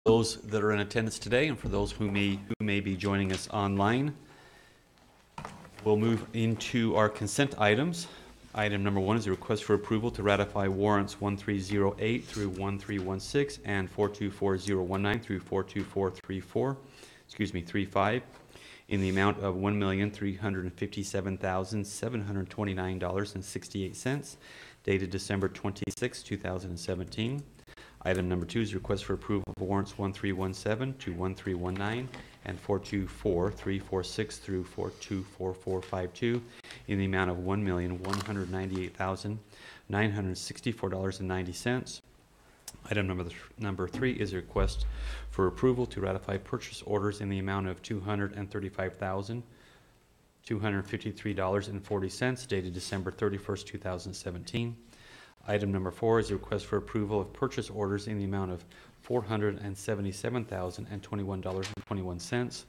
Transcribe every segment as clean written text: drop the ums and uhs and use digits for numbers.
those that are in attendance today and for those who may be joining us online. We'll move into our consent items. Item number 1 is a request for approval to ratify warrants 1308 through 1316 and 424019 through 42435 in the amount of $1,357,729.68, dated December 26, 2017. Item number 2 is a request for approval of warrants 1317 to 1319 and 424346 through 424452 in the amount of $1,198,964.90. Item number 3 is a request for approval to ratify purchase orders in the amount of $235,253.40, dated December 31st, 2017. Item number 4 is a request for approval of purchase orders in the amount of $477,021.21.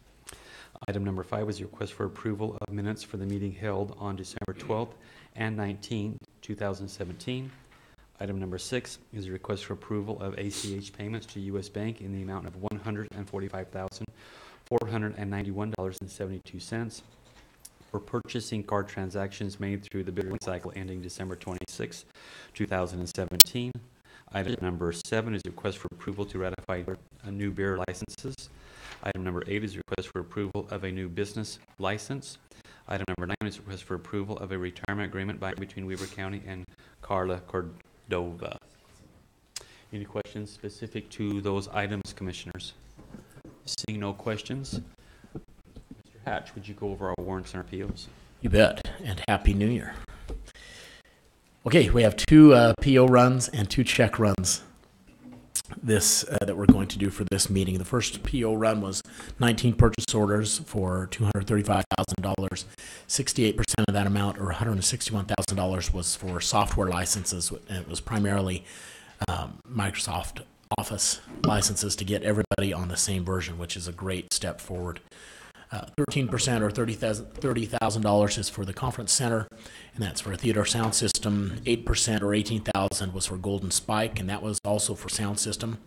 Item number 5 is a request for approval of minutes for the meeting held on December 12th and 19th, 2017. Item number 6 is a request for approval of ACH payments to U.S. Bank in the amount of $145,491.72 for purchasing card transactions made through the billing cycle ending December 26, 2017. Item number 7 is a request for approval to ratify new beer licenses. Item number 8 is a request for approval of a new business license. Item number 9 is a request for approval of a retirement agreement between Weber County and Carla Cordova. Any questions specific to those items, Commissioners? Seeing no questions, Mr. Hatch, would you go over our warrants and our POs? You bet, and Happy New Year. Okay, we have 2 PO runs and 2 check runs that we're going to do for this meeting. The first PO run was 19 purchase orders for $235,000. 68% of that amount, or $161,000, was for software licenses, and it was primarily Microsoft Office licenses to get everybody on the same version, which is a great step forward. 13% or $30,000 is for the conference center, and that's for a theater sound system. 8% or $18,000 was for Golden Spike, and that was also for sound system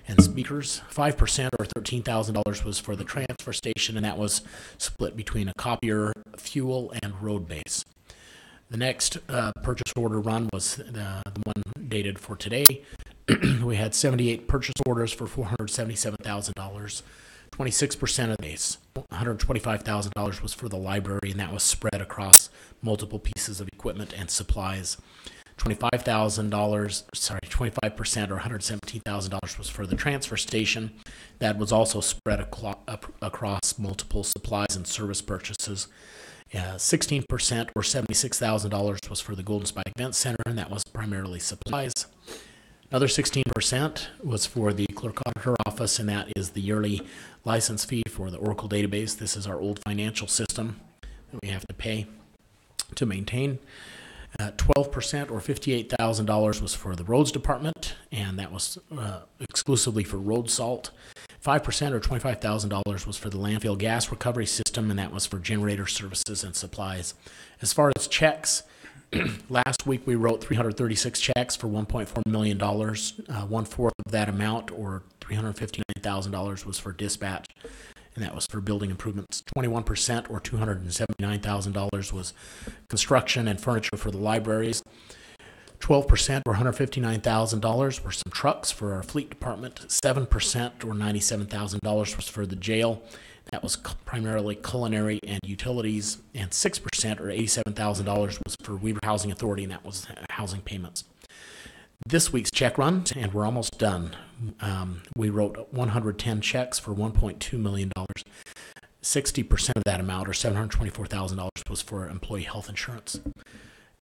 and speakers. 5% or $13,000 was for the transfer station, and that was split between a copier, fuel, and road base. The next purchase order run was the one dated for today. We had 78 purchase orders for $477,000. 26% of the base, $125,000, was for the library, and that was spread across multiple pieces of equipment and supplies. $25% or $117,000 was for the transfer station. That was also spread across multiple supplies and service purchases. 16% or $76,000 was for the Golden Spike Event Center, and that was primarily supplies. Another 16% was for the clerk auditor office, and that is the yearly license fee for the Oracle database. This is our old financial system that we have to pay to maintain. 12% or $58,000 was for the roads department, and that was exclusively for road salt. 5% or $25,000 was for the landfill gas recovery system, and that was for generator services and supplies. As far as checks, last week we wrote 336 checks for $1.4 million. 1/4 of that amount, or $359,000, was for dispatch, and that was for building improvements. 21% or $279,000 was construction and furniture for the libraries. 12% or $159,000 were some trucks for our fleet department. 7% or $97,000 was for the jail. That was primarily culinary and utilities. And 6% or $87,000 was for Weber Housing Authority, and that was housing payments. This week's check run, and we're almost done. We wrote 110 checks for $1.2 million. 60% of that amount, or $724,000, was for employee health insurance.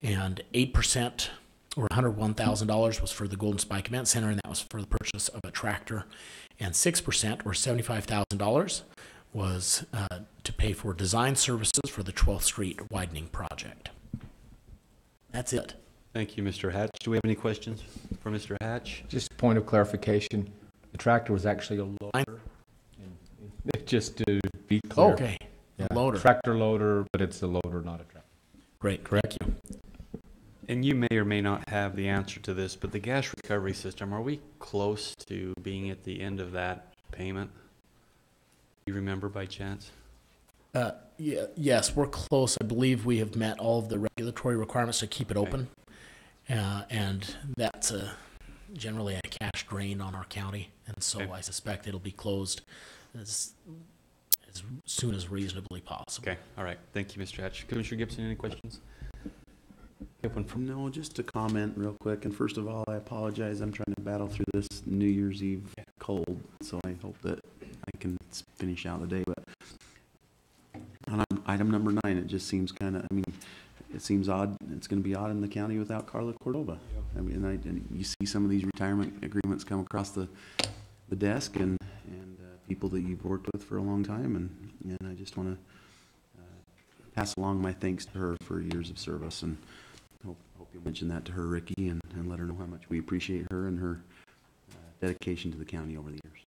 And 8% or $101,000 was for the Golden Spike Event Center, and that was for the purchase of a tractor. And 6% or $75,000 was to pay for design services for the 12th Street widening project. That's it. Thank you, Mr. Hatch. Do we have any questions for Mr. Hatch? Just a point of clarification. The tractor was actually a loader. Just to be clear. Okay. Yeah. Loader. Tractor loader, but it's a loader, not a tractor. Great. Correct you. And you may or may not have the answer to this, but the gas recovery system, are we close to being at the end of that payment? You remember by chance? Yes, we're close. I believe we have met all of the regulatory requirements to keep it Okay. open. And that's generally a cash drain on our county. And so Okay. I suspect it'll be closed as soon as reasonably possible. Okay, all right. Thank you, Mr. Hatch. Commissioner Gibson, any questions? You have one from, No, just to comment real quick, and first of all, I apologize, I'm trying to battle through this New Year's Eve cold, so I hope that I can finish out the day, but on item number 9, it just seems kind of, I mean, it seems odd, it's gonna be odd in the county without Carla Cordova. I mean, and you see some of these retirement agreements come across the desk, and people that you've worked with for a long time, and I just wanna pass along my thanks to her for years of service, and hope you'll mention that to her, Ricky, and let her know how much we appreciate her and her dedication to the county over the years.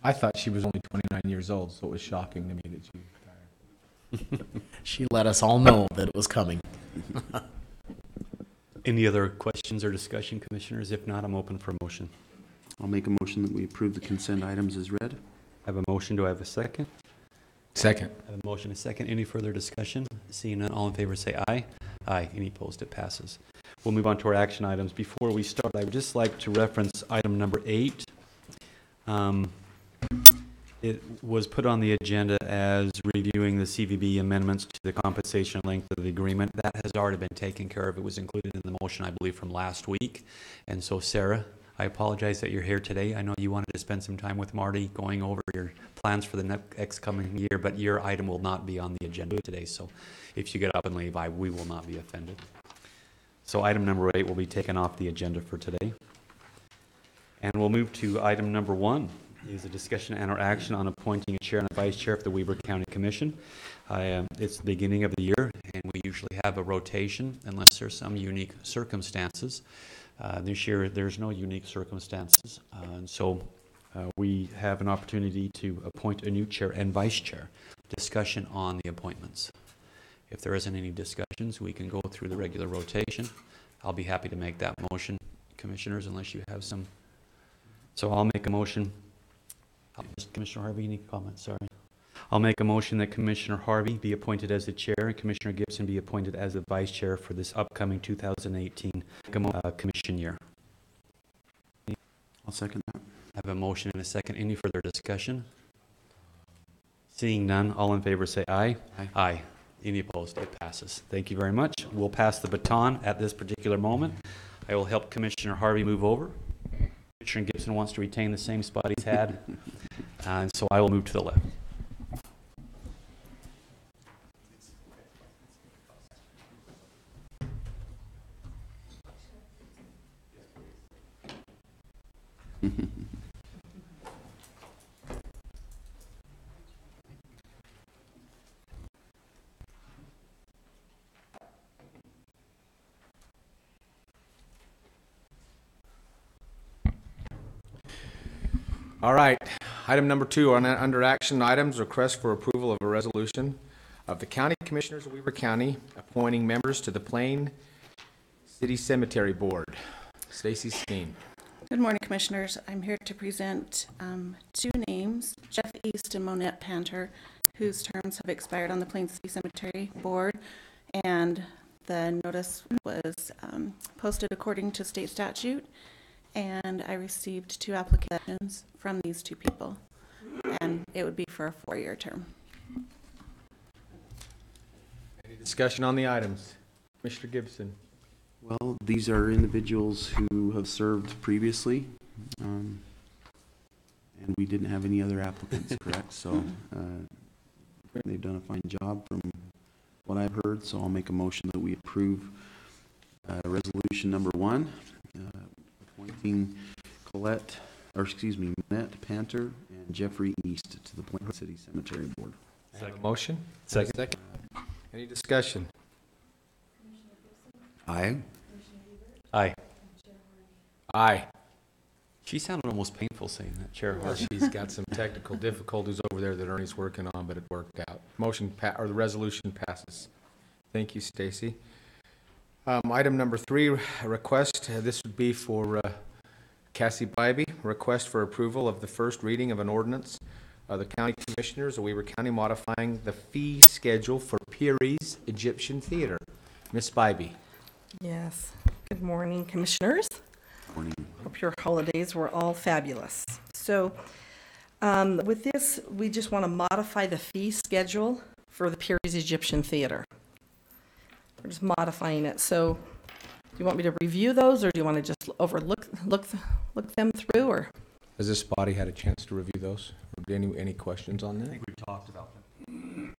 I thought she was only 29 years old, so it was shocking to me that she retired. She let us all know that it was coming. any other questions or discussion, commissioners? If not, I'm open for a motion. I'll make a motion that we approve the consent items as read. I have a motion. Do I have a second? Second. I have a motion, a second. Any further discussion? Seeing none, all in favor say aye. Aye. Any opposed? It passes. We'll move on to our action items. Before we start, I would just like to reference item number 8. It was put on the agenda as reviewing the CVB amendments to the compensation length of the agreement. That has already been taken care of. It was included in the motion, I believe, from last week. And so, Sarah, I apologize that you're here today. I know you wanted to spend some time with Marty going over your plans for the next coming year, but your item will not be on the agenda today. So if you get up and leave, we will not be offended. So item number 8 will be taken off the agenda for today. And we'll move to item number 1, is a discussion and or action on appointing a chair and a vice chair of the Weber County Commission. It's the beginning of the year, and we usually have a rotation unless there's some unique circumstances. This year, there's no unique circumstances, and so we have an opportunity to appoint a new chair and vice chair. Discussion on the appointments. If there isn't any discussions, we can go through the regular rotation. I'll be happy to make that motion, commissioners, unless you have some. So I'll make a motion. Commissioner Harvey, any comments? Sorry. I'll make a motion that Commissioner Harvey be appointed as the chair and Commissioner Gibson be appointed as the vice chair for this upcoming 2018 commission year. I'll second that. I have a motion and a second. Any further discussion? Seeing none, all in favor say aye. Aye. Aye. Any opposed? It passes. Thank you very much. We'll pass the baton at this particular moment. I will help Commissioner Harvey move over. Commissioner Gibson wants to retain the same spot he's had, and so I will move to the left. All right, item number 2 on under action items, request for approval of a resolution of the County Commissioners of Weber County appointing members to the Plain City Cemetery Board. Stacy Steen. Good morning, Commissioners. I'm here to present 2 names, Jeff East and Monette Panter, whose terms have expired on the Plain City Cemetery Board, and the notice was posted according to state statute, and I received 2 applications from these 2 people, and it would be for a 4-year term. Any discussion on the items? Commissioner Gibson. Well, these are individuals who have served previously, and we didn't have any other applicants, correct? So they've done a fine job from what I've heard, so I'll make a motion that we approve resolution number 1, appointing Monette Panter and Jeffrey East to the Plain City Cemetery Board. Have a motion? Second. Any discussion? Aye. Aye. Aye. She sounded almost painful saying that, Chair Well, Harvey. she's got some technical difficulties over there that Ernie's working on, but it worked out. The resolution passes. Thank you, Stacy. Item number 3, a request. This would be for Cassie Bybee, request for approval of the first reading of an ordinance of the County Commissioners of Weaver County modifying the fee schedule for Peary's Egyptian Theater. Ms. Bybee. Yes. Good morning, Commissioners. Morning. Hope your holidays were all fabulous. So with this, we just want to modify the fee schedule for the Peary's Egyptian Theater. We're just modifying it. So do you want me to review those, or do you want to just look them through, or? Has this body had a chance to review those? Or any questions on that? we talked about that.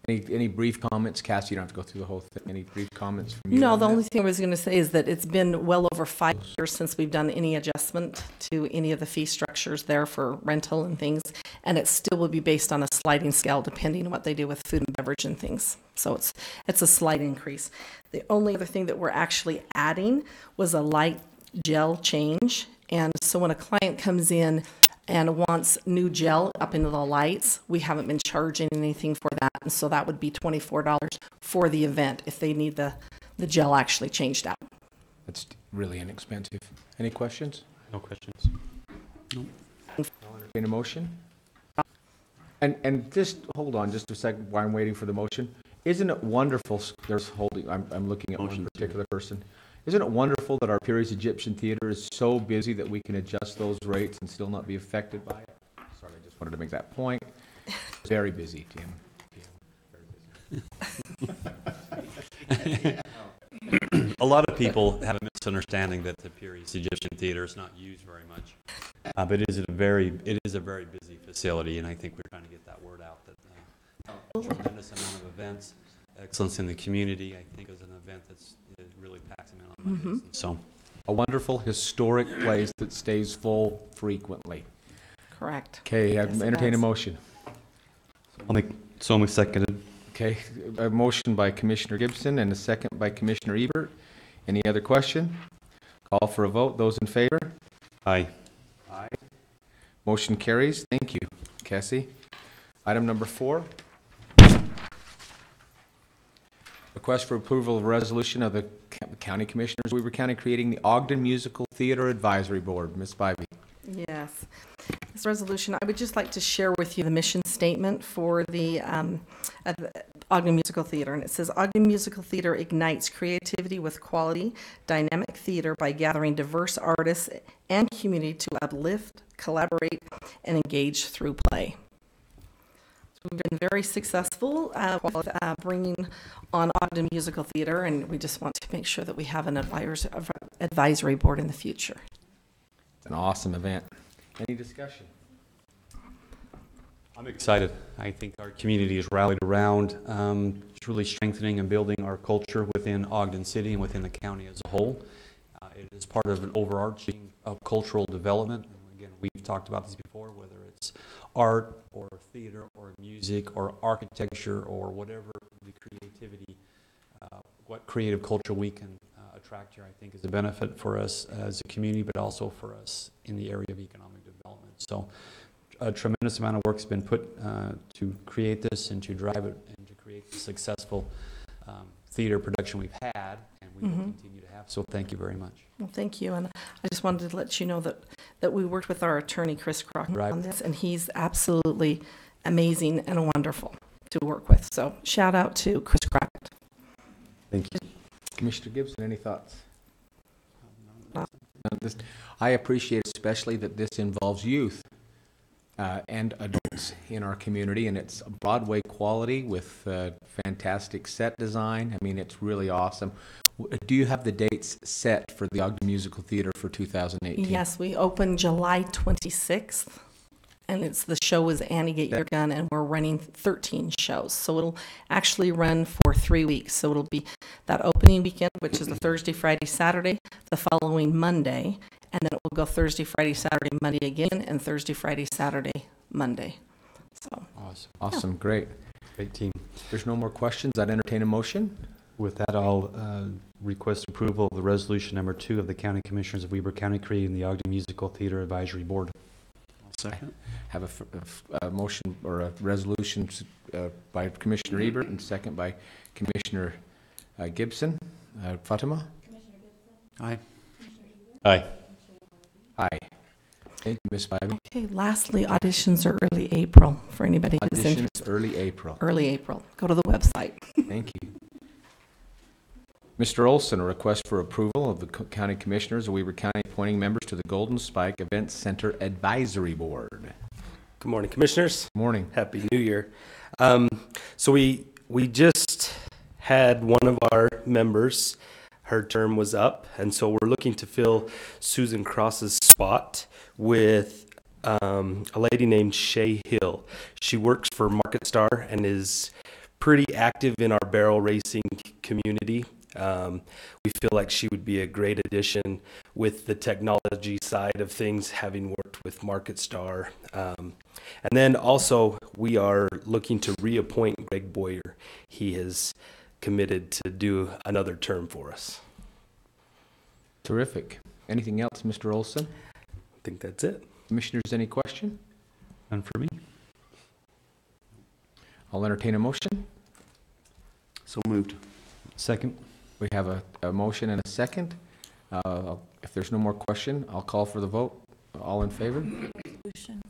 Any brief comments? Cassie, you don't have to go through the whole thing. Any brief comments from you? No, on the that? only thing I was going to say is that it's been well over 5 years since we've done any adjustment to any of the fee structures there for rental and things, and it still will be based on a sliding scale depending on what they do with food and beverage and things. So it's a slight increase. The only other thing that we're actually adding was a light gel change, and so when a client comes in and wants new gel up into the lights, we haven't been charging anything for that, and so that would be $24 for the event if they need the gel actually changed out. That's really inexpensive. Any questions? No questions. Entertain a motion? And just hold on just a second while I'm waiting for the motion. Isn't it wonderful, I'm looking at one Motion's particular person. Isn't it wonderful that our Peary's Egyptian Theater is so busy that we can adjust those rates and still not be affected by it? Sorry, I just wanted to make that point. Very busy, Tim. A lot of people have a misunderstanding that the Peary's Egyptian Theater is not used very much, but it is a very busy facility, and I think we're trying to get that word out that tremendous amount of events, excellence in the community. I think is an event that's it really packs them in on Mondays. So A wonderful historic place that stays full frequently. Correct. Okay, I Yes, it entertain a does. motion. so I'm seconded. Okay, a motion by Commissioner Gibson and a second by Commissioner Ebert. Any other question? Call for a vote. Those in favor? Aye. Aye. Motion carries. Thank you, Cassie. Item number 4. Request for approval of a resolution of the County Commissioners of Weaver County creating the Ogden Musical Theater Advisory Board. Ms. Bybee. Yes. This resolution, I would just like to share with you the mission statement for the Ogden Musical Theater. And it says, Ogden Musical Theater ignites creativity with quality, dynamic theater by gathering diverse artists and community to uplift, collaborate, and engage through play. So we've been very successful with bringing on Ogden Musical Theater, and we just want to make sure that we have an advisory board in the future. It's an awesome event. Any discussion? I'm excited. I think our community has rallied around truly strengthening and building our culture within Ogden City and within the county as a whole. It is part of an overarching cultural development. Again, we've talked about this before, whether it's art or theater or music or architecture or whatever the creativity, what creative culture we can attract here, I think is a benefit for us as a community, but also for us in the area of economic development. So a tremendous amount of work has been put to create this and to drive it and to create the successful theater production we've had and we will continue to have. So thank you very much. Well, thank you, and I just wanted to let you know that we worked with our attorney, Chris Crocker, Right. on this, and he's absolutely amazing and wonderful to work with. So shout out to Chris Crockett. Thank you. Commissioner Gibson, any thoughts? I appreciate especially that this involves youth and adults in our community, and it's Broadway quality with fantastic set design. I mean, it's really awesome. Do you have the dates set for the Ogden Musical Theater for 2018? Yes, we open July 26th, and the show is Annie Get Your Gun, and we're running 13 shows. So it'll actually run for 3 weeks. So it'll be that opening weekend, which is the Thursday, Friday, Saturday, the following Monday, and then it will go Thursday, Friday, Saturday, Monday again, and Thursday, Friday, Saturday, Monday. So Awesome. Awesome, great. Great team. If there's no more questions, I'd entertain a motion. With that, I'll request approval of the resolution number 2 of the County Commissioners of Weber County creating the Ogden Musical Theater Advisory Board. Second. Have a motion or a resolution by Commissioner Ebert and second by Commissioner Gibson. Fatima? Aye. Aye. Aye. Thank you, Ms. Spivey. Okay, lastly, auditions are early April for anybody who's Auditions interested. early April. Early April. Go to the website. Thank you. Mr. Olson, a request for approval of the County Commissioners of Weber County appointing members to the Golden Spike Event Center Advisory Board. Good morning, Commissioners. Morning. Happy New Year. So we just had one of our members, her term was up, and so we're looking to fill Susan Cross's spot with a lady named Shay Hill. She works for Market Star and is pretty active in our barrel racing community. We feel like she would be a great addition with the technology side of things, having worked with Market Star. And then also, we are looking to reappoint Greg Boyer. He has committed to do another term for us. Terrific. Anything else, Mr. Olson? I think that's it. Commissioners, any question? None for me. I'll entertain a motion. So moved. Second. We have a motion and a second. If there's no more question, I'll call for the vote. All in favor? Resolution.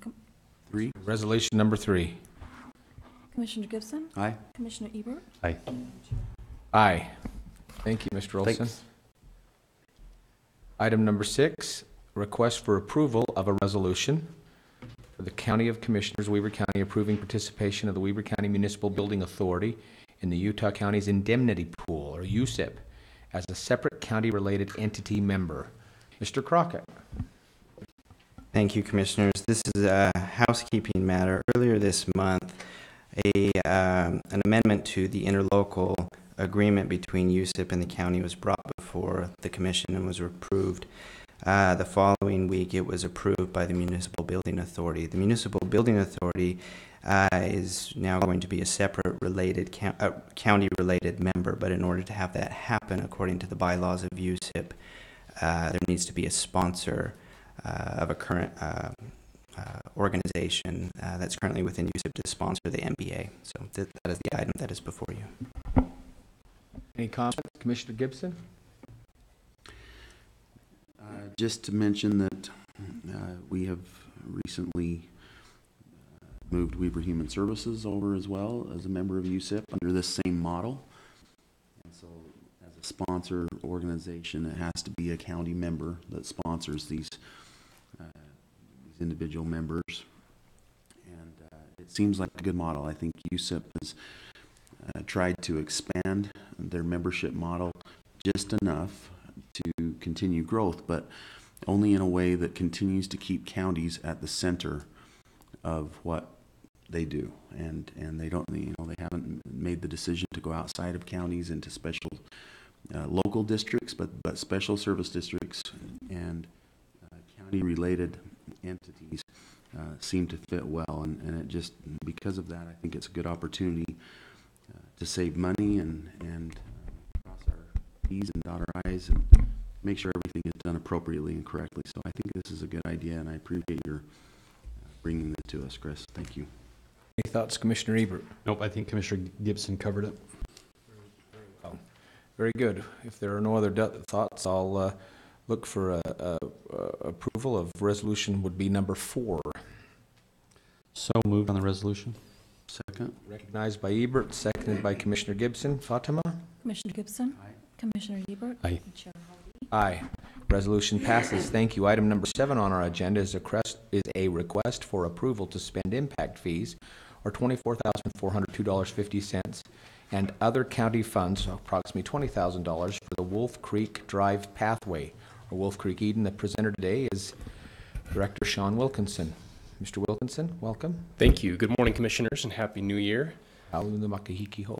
3. Resolution number 3. Commissioner Gibson, Aye. Commissioner Ebert, Aye. Aye. Thank you, Mr. Olson. Thanks. Item number 6, request for approval of a resolution for the County of Commissioners, Weber County, approving participation of the Weber County Municipal Building Authority in the Utah County's Indemnity Pool, or USIP, as a separate county-related entity member. Mr. Crockett. Thank you, Commissioners. This is a housekeeping matter. Earlier this month, an amendment to the interlocal agreement between USIP and the county was brought before the commission and was approved. The following week, it was approved by the Municipal Building Authority. The Municipal Building Authority is now going to be a separate county-related member, but in order to have that happen, according to the bylaws of USIP, there needs to be a sponsor of a current organization that's currently within USIP to sponsor the MBA. So that is the item that is before you. Any comments? Commissioner Gibson? Just to mention that we have recently moved Weber Human Services over as well as a member of USIP under this same model. And so as a sponsor organization, it has to be a county member that sponsors these individual members. And it seems like a good model. I think USIP has tried to expand their membership model just enough to continue growth, but only in a way that continues to keep counties at the center of what they do. And they don't, they haven't made the decision to go outside of counties into special local districts, but special service districts and county-related entities seem to fit well. And it just, because of that, I think it's a good opportunity to save money and cross our T's and dot our I's and make sure everything is done appropriately and correctly. So I think this is a good idea, and I appreciate your bringing it to us, Chris. Thank you. Any thoughts, Commissioner Ebert? Nope, I think Commissioner Gibson covered it. Very good. If there are no other thoughts, I'll look for approval of resolution would be number 4. So moved on the resolution. Second. Recognized by Ebert, seconded by Commissioner Gibson. Fatima? Commissioner Gibson, Commissioner Ebert, Aye. and Chair Hall. Aye. Resolution passes. Thank you. Item number 7 on our agenda is a request for approval to spend impact fees, or $24,402.50, and other county funds, approximately $20,000, for the Wolf Creek Drive Pathway, or Wolf Creek Eden. The presenter today is Director Sean Wilkinson. Mr. Wilkinson, welcome. Thank you. Good morning, Commissioners, and Happy New Year. Aluna Makahiki Ho.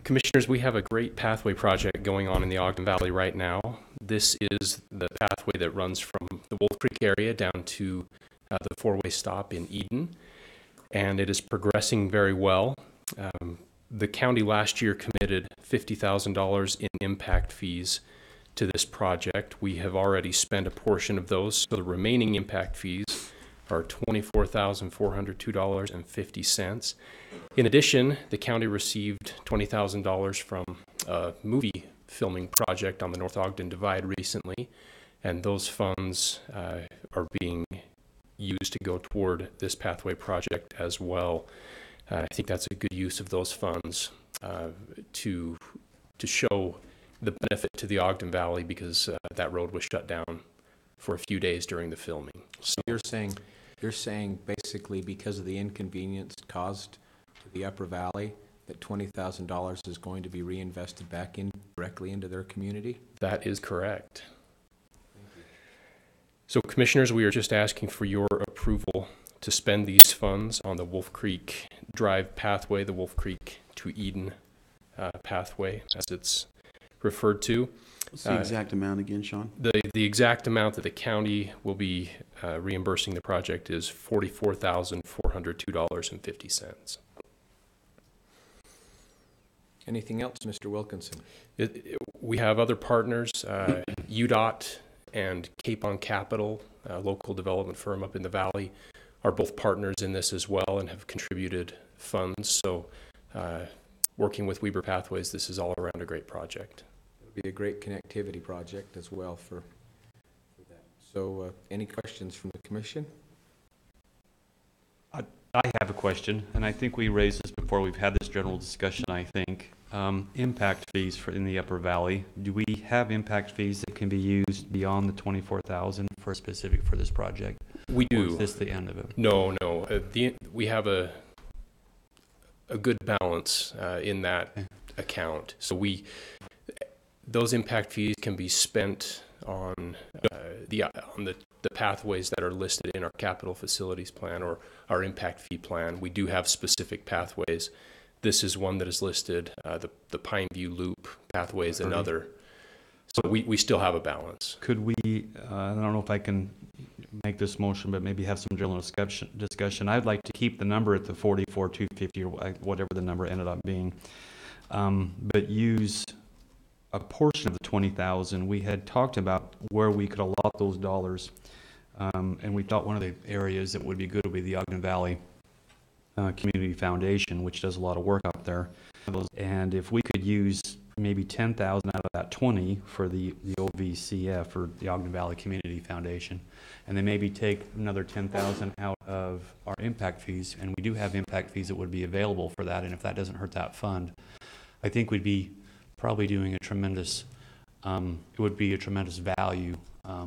Commissioners, we have a great pathway project going on in the Ogden Valley right now. This is the pathway that runs from the Wolf Creek area down to the four-way stop in Eden, and it is progressing very well. The county last year committed $50,000 in impact fees to this project. We have already spent a portion of those, so the remaining impact fees are $24,402.50. In addition, the county received $20,000 from a movie filming project on the North Ogden Divide recently, and those funds are being used to go toward this pathway project as well. I think that's a good use of those funds to show the benefit to the Ogden Valley, because that road was shut down for a few days during the filming. So You're saying basically because of the inconvenience caused to the Upper Valley, that $20,000 is going to be reinvested back in directly into their community? that is correct. So Commissioners, we are just asking for your approval to spend these funds on the Wolf Creek Drive pathway, the Wolf Creek to Eden pathway, as it's referred to. What's the exact amount again, Sean? The exact amount that the county will be reimbursing the project is $44,402.50. Anything else, Mr. Wilkinson? We have other partners, UDOT and Capon Capital, a local development firm up in the valley, are both partners in this as well and have contributed funds. So working with Weber Pathways, this is all around a great project. It'll be a great connectivity project as well for that. So any questions from the commission? I have a question, and I think we raised this before. We've had this general discussion, I think. Impact fees in the Upper Valley. Do we have impact fees that can be used beyond the $24,000 for this project? We Or do. is this the end of it? No. We have a good balance in that account. So those impact fees can be spent on the pathways that are listed in our capital facilities plan or our impact fee plan. We do have specific pathways. This is one that is listed. The Pine View Loop pathway is another. So we still have a balance. Could we, I don't know if I can make this motion, but maybe have some general discussion. I'd like to keep the number at the 44,250 or whatever the number ended up being, but use a portion of the 20,000. We had talked about where we could allot those dollars, and we thought one of the areas that would be good would be the Ogden Valley Community Foundation, which does a lot of work up there. And if we could use maybe 10,000 out of that 20 for the OVCF, or the Ogden Valley Community Foundation, and then maybe take another 10,000 out of our impact fees, and we do have impact fees that would be available for that, and if that doesn't hurt that fund, I think we'd be probably doing a tremendous, it would be a tremendous value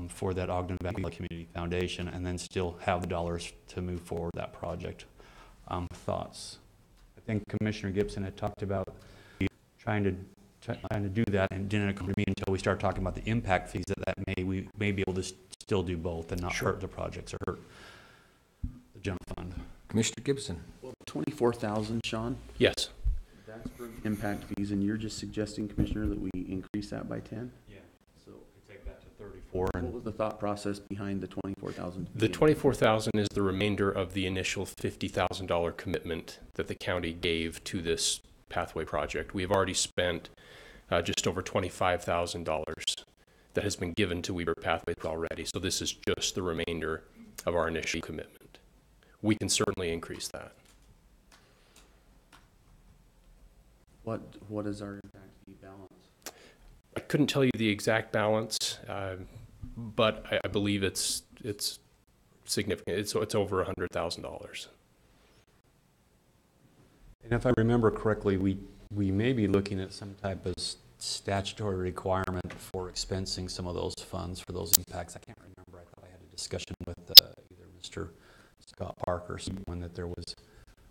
for that Ogden Valley Community Foundation, and then still have the dollars to move forward that project. Thoughts? I think Commissioner Gibson had talked about trying to do that, and didn't occur to me until we started talking about the impact fees we may be able to still do both and not hurt the projects or hurt the general fund. Commissioner Gibson? Well, 24,000, Sean, Yes. that's for impact fees, and you're just suggesting, Commissioner, that we increase that by 10? Yeah. So we take that to 34. What was the thought process behind the 24,000? The 24,000 is the remainder of the initial $50,000 commitment that the county gave to this pathway project. We have already spent just over $25,000 that has been given to Weber Pathways already. So this is just the remainder of our initial commitment. We can certainly increase that. What is our impact fee balance? I couldn't tell you the exact balance, but I believe it's significant. It's over $100,000. And if I remember correctly, we may be looking at some type of statutory requirement for expensing some of those funds for those impacts. I can't remember. I thought I had a discussion with either Mr. Scott Parker or someone that there was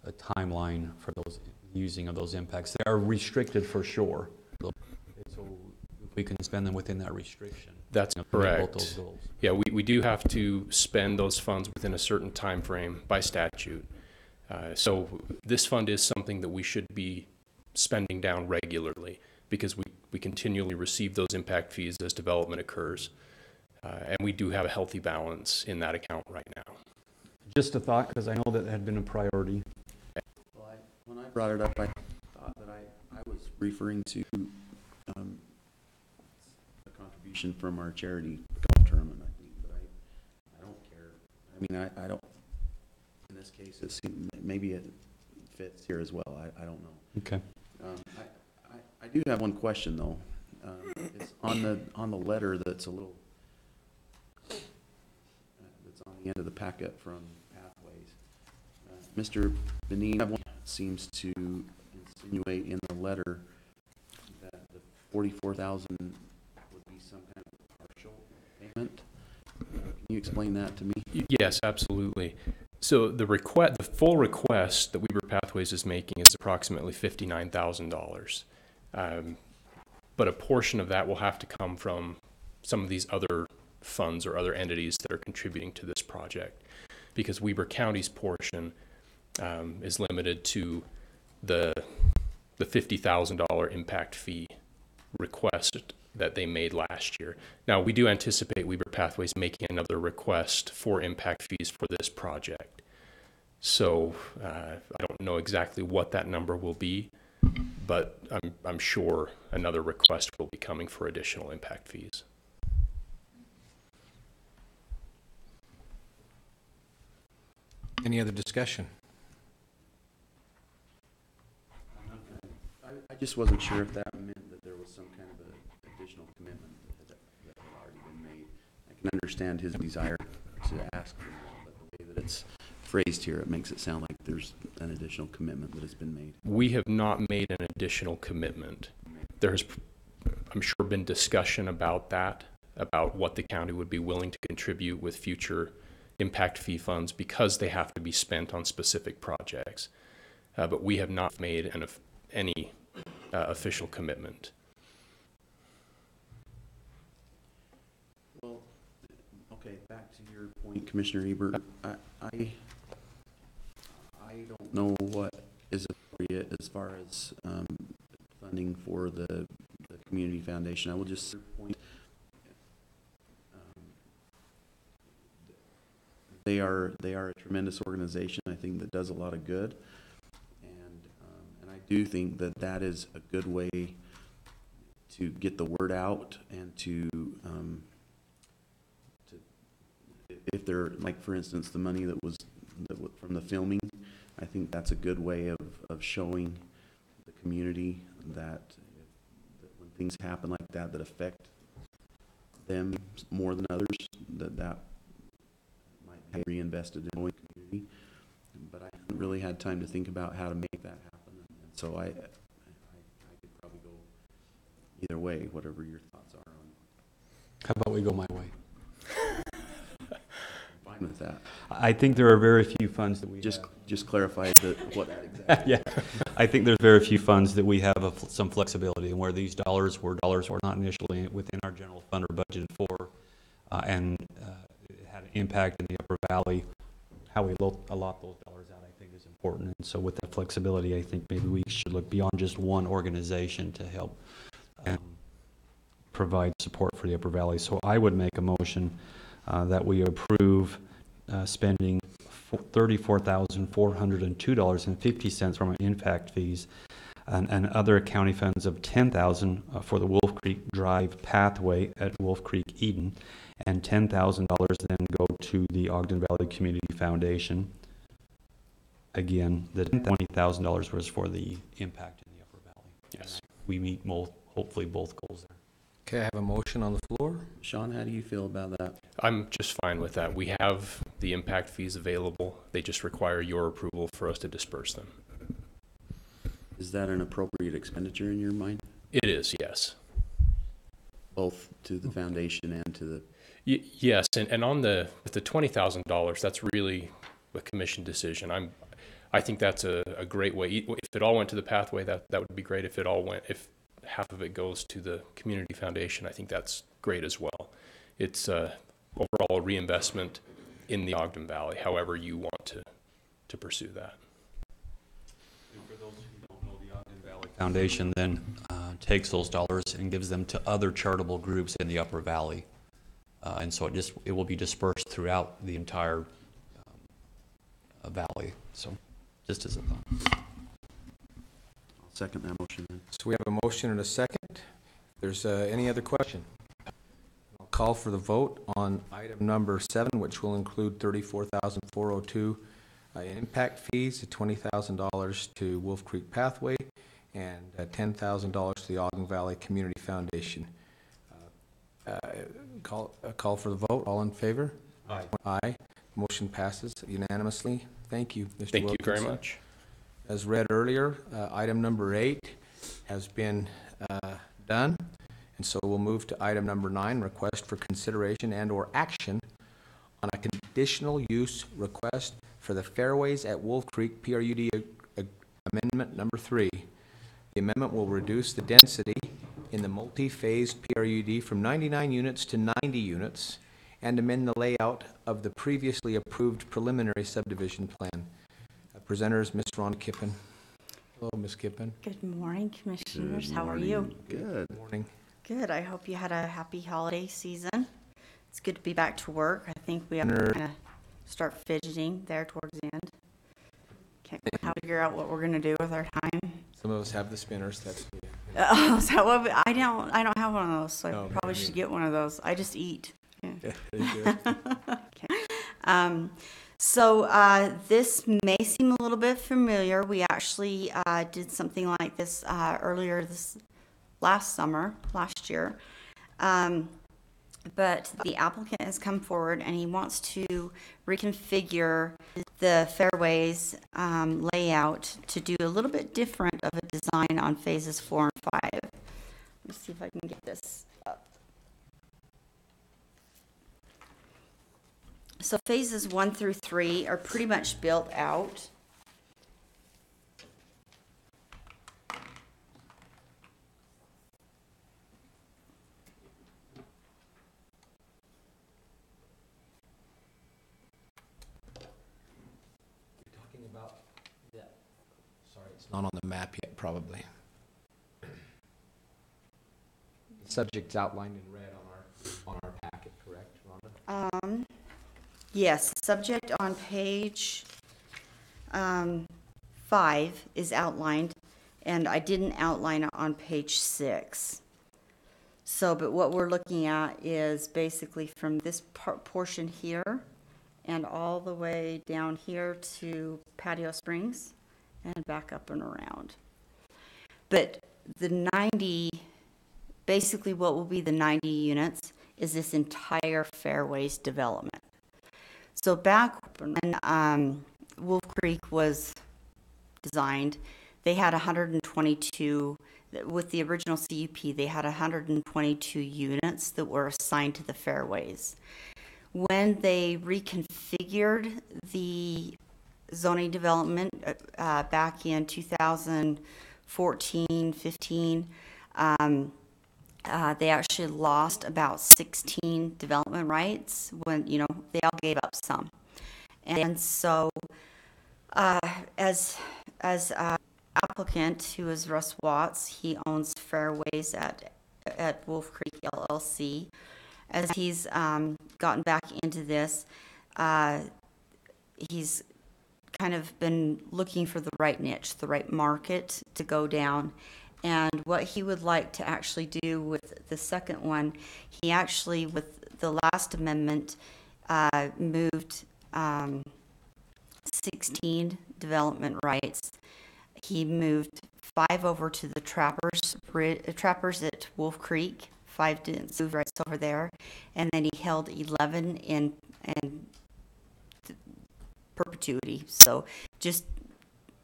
a timeline for those using of those impacts. They are restricted for sure. So if we can spend them within that restriction. That's both correct. those goals. Yeah, we do have to spend those funds within a certain time frame by statute. So this fund is something that we should be spending down regularly because we continually receive those impact fees as development occurs. And we do have a healthy balance in that account right now. Just a thought, because I know that had been a priority. Well, when I brought it up, I thought that I was referring to a contribution from our charity golf tournament, I think, but I don't care. I mean, I don't, in this case, it seems, maybe it fits here as well. I don't know. Okay. I do have one question, though. on the letter that's a little, that's on the end of the packet from Pathways, Mr. Benin seems to insinuate in the letter that the 44,000 would be some kind of partial payment. Can you explain that to me? Yes, absolutely. So the full request that Weber Pathways is making is approximately $59,000. But a portion of that will have to come from some of these other funds or other entities that are contributing to this project, because Weber County's portion is limited to the $50,000 impact fee request that they made last year. Now, we do anticipate Weber Pathways making another request for impact fees for this project. So I don't know exactly what that number will be, but I'm sure another request will be coming for additional impact fees. Any other discussion? I just wasn't sure if that meant that there was some kind of a additional commitment that had already been made. I can understand his desire to ask for that, but the way that it's phrased here, it makes it sound like there's an additional commitment that has been made. We have not made an additional commitment. There has, I'm sure, been discussion about that, about what the county would be willing to contribute with future impact fee funds because they have to be spent on specific projects. But we have not made any official commitment. Well, okay, back to your point, Commissioner Ebert. I don't know what is appropriate as far as funding for the community foundation. I will just point. They are a tremendous organization, I think, that does a lot of good, and I do think that that is a good way to get the word out and to if they're, like, for instance, the money that was from the filming, I think that's a good way of showing the community that when things happen like that affect them more than others, that might be reinvested in the community. But I haven't really had time to think about how to make that happen, and so I could probably go either way, whatever your thoughts are on. How about we go my way? I'm fine with that. I think there are very few funds that we Just have. clarify what that exactly. Yeah, I think there's very few funds that we have some flexibility, and where these dollars were not initially within our general fund or budgeted for, and it had an impact in the Upper Valley. How we allot those dollars out, I think, is important. And so with that flexibility, I think maybe we should look beyond just one organization to help provide support for the Upper Valley. So I would make a motion that we approve spending $34,402.50 from our impact fees and other county funds of $10,000 for the Wolf Creek Drive pathway at Wolf Creek Eden, and $10,000 then go to the Ogden Valley Community Foundation. Again, the $20,000 was for the impact in the Upper Valley. Yes. We meet hopefully both goals there. Okay, I have a motion on the floor. Sean, how do you feel about that? I'm just fine with that. We have the impact fees available. They just require your approval for us to disperse them. Is that an appropriate expenditure in your mind, It is, yes. both to the foundation and to the? Yes, and on with the $20,000, that's really a commission decision. I think that's a great way. If it all went to the pathway, that would be great. If half of it goes to the community foundation, I think that's great as well. It's overall a reinvestment in the Ogden Valley, however you want to pursue that. And for those who don't know, the Ogden Valley Foundation then takes those dollars and gives them to other charitable groups in the Upper Valley. And so it will be dispersed throughout the entire valley. So just as a thought. I'll second that motion then. So we have a motion and a second. If there's any other question, I'll call for the vote on item number 7, which will include $34,402 in impact fees, $20,000 to Wolf Creek Pathway, and $10,000 to the Ogden Valley Community Foundation. Call for the vote. All in favor? Aye. Aye. Motion passes unanimously. Thank you, Mr. Thank you very Wilkinson. much. As read earlier, item number 8 has been done. And so we'll move to item number 9, request for consideration and/or action on a conditional use request for the Fairways at Wolf Creek PRUD amendment number 3. The amendment will reduce the density in the multi-phased PRUD from 99 units to 90 units and amend the layout of the previously approved preliminary subdivision plan. Presenters, Ms. Rhonda Kippen. Hello, Ms. Kippen. Good morning, Commissioners. Good How are you? morning. Good. Good morning. Good. I hope you had a happy holiday season. It's good to be back to work. I think we have to kind of start fidgeting there towards the end. Can't quite figure out what we're going to do with our time. Some of us have the spinners. That's So I don't have one of those, so No, I me probably neither. should get one of those. I just eat. Yeah. very good. So this may seem a little bit familiar. We actually did something like this earlier this last year. But the applicant has come forward and he wants to reconfigure the fairways layout to do a little bit different of a design on phases 4 and 5. Let me see if I can get this up. So phases 1 through 3 are pretty much built out. Talking about that. Sorry, it's not on the map yet, probably. The subject's outlined in red on our packet, correct, Rhonda? Yes, subject on page 5 is outlined, and I didn't outline it on page 6. So, but what we're looking at is basically from this portion here and all the way down here to Patio Springs and back up and around. But the 90, basically what will be the 90 units is this entire Fairways development. So back when Wolf Creek was designed, they had 122, with the original CUP, they had 122 units that were assigned to the Fairways. When they reconfigured the zoning development back in 2014, 15, they actually lost about 16 development rights when, they all gave up some. And so as applicant, who is Russ Watts, he owns Fairways at Wolf Creek LLC. As he's gotten back into this, he's kind of been looking for the right niche, the right market to go down. And what he would like to actually do with the second one, he actually, with the last amendment, moved 16 development rights. He moved 5 over to the trappers at Wolf Creek, 5 didn't move rights over there, and then he held 11 in perpetuity. So just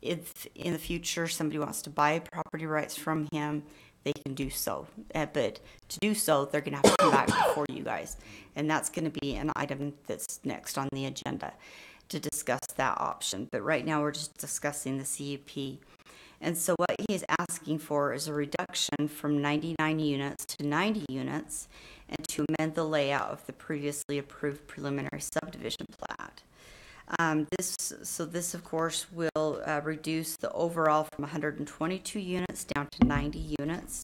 if in the future somebody wants to buy property rights from him, they can do so. But to do so, they're going to have to come back before you guys. And that's going to be an item that's next on the agenda to discuss that option. But right now we're just discussing the CUP. And so what he is asking for is a reduction from 99 units to 90 units and to amend the layout of the previously approved preliminary subdivision plat. This, of course, will reduce the overall from 122 units down to 90 units.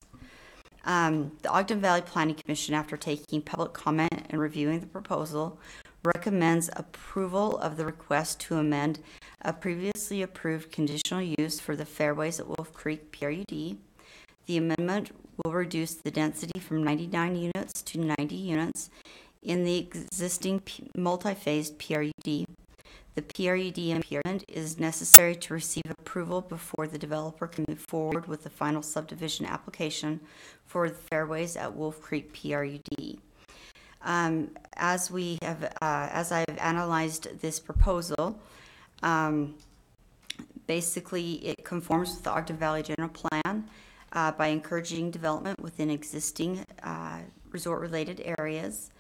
The Ogden Valley Planning Commission, after taking public comment and reviewing the proposal, recommends approval of the request to amend a previously approved conditional use for the Fairways at Wolf Creek PRUD. The amendment will reduce the density from 99 units to 90 units in the existing multi-phased PRUD. The PRUD amendment is necessary to receive approval before the developer can move forward with the final subdivision application for the Fairways at Wolf Creek PRUD. As I've analyzed this proposal, basically it conforms with the Ogden Valley General Plan by encouraging development within existing resort-related areas.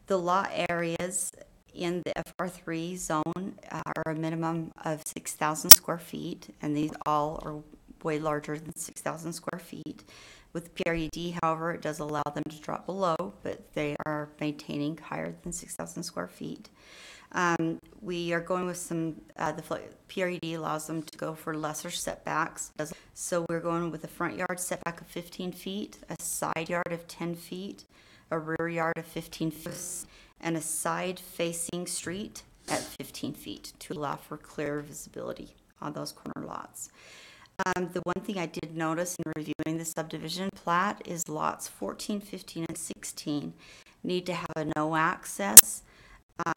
The lot areas in the FR3 zone are a minimum of 6,000 square feet, and these all are way larger than 6,000 square feet. With PRUD, however, it does allow them to drop below, but they are maintaining higher than 6,000 square feet. We are going with some, PRUD allows them to go for lesser setbacks. So we're going with a front yard setback of 15 feet, a side yard of 10 feet, a rear yard of 15 feet, and a side-facing street at 15 feet to allow for clear visibility on those corner lots. The one thing I did notice in reviewing the subdivision plat is lots 14, 15, and 16 need to have a no access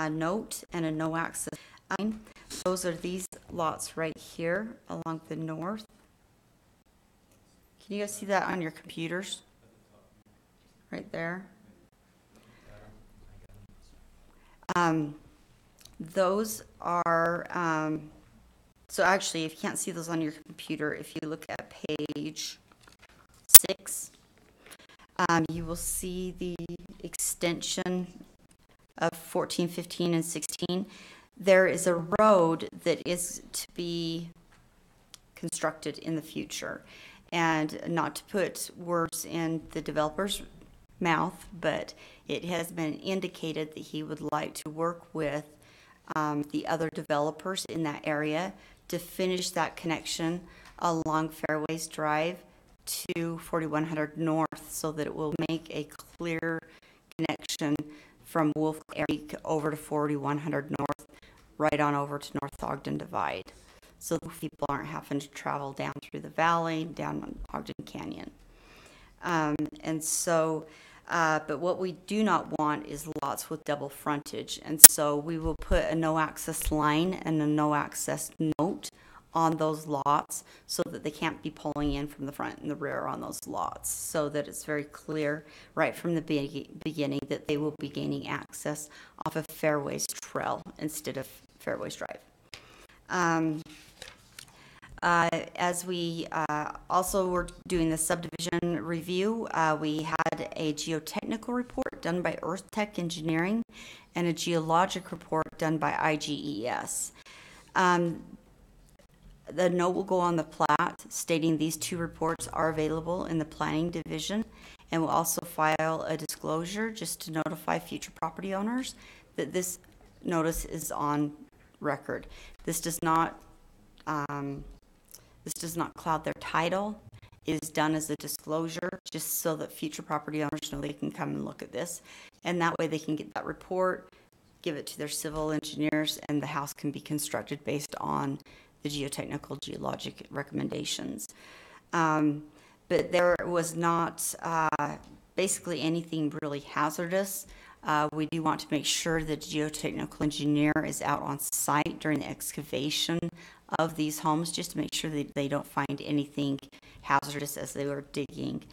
note and a no access line. Those are these lots right here along the north. Can you guys see that on your computers? Right there. Those are, so actually, if you can't see those on your computer, if you look at page 6, you will see the extension of 14, 15, and 16. There is a road that is to be constructed in the future. And not to put words in the developer's mouth, but it has been indicated that he would like to work with the other developers in that area to finish that connection along Fairways Drive to 4100 North so that it will make a clear connection from Wolf Creek over to 4100 North, right on over to North Ogden Divide. So people aren't having to travel down through the valley, down Ogden Canyon. But what we do not want is lots with double frontage. And so we will put a no access line and a no access note on those lots so that they can't be pulling in from the front and the rear on those lots, so that it's very clear right from the beginning that they will be gaining access off of Fairways Trail instead of Fairways Drive. As we also were doing the subdivision review, we had a geotechnical report done by Earth Tech Engineering and a geologic report done by IGES. The note will go on the plat stating these two reports are available in the planning division, and will also file a disclosure just to notify future property owners that this notice is on record. This does not cloud their title. It is done as a disclosure just so that future property owners know they can come and look at this, and that way they can get that report, give it to their civil engineers, and the house can be constructed based on the geotechnical geologic recommendations. But there was not basically anything really hazardous. We do want to make sure that the geotechnical engineer is out on site during the excavation of these homes, just to make sure that they don't find anything hazardous as they were digging.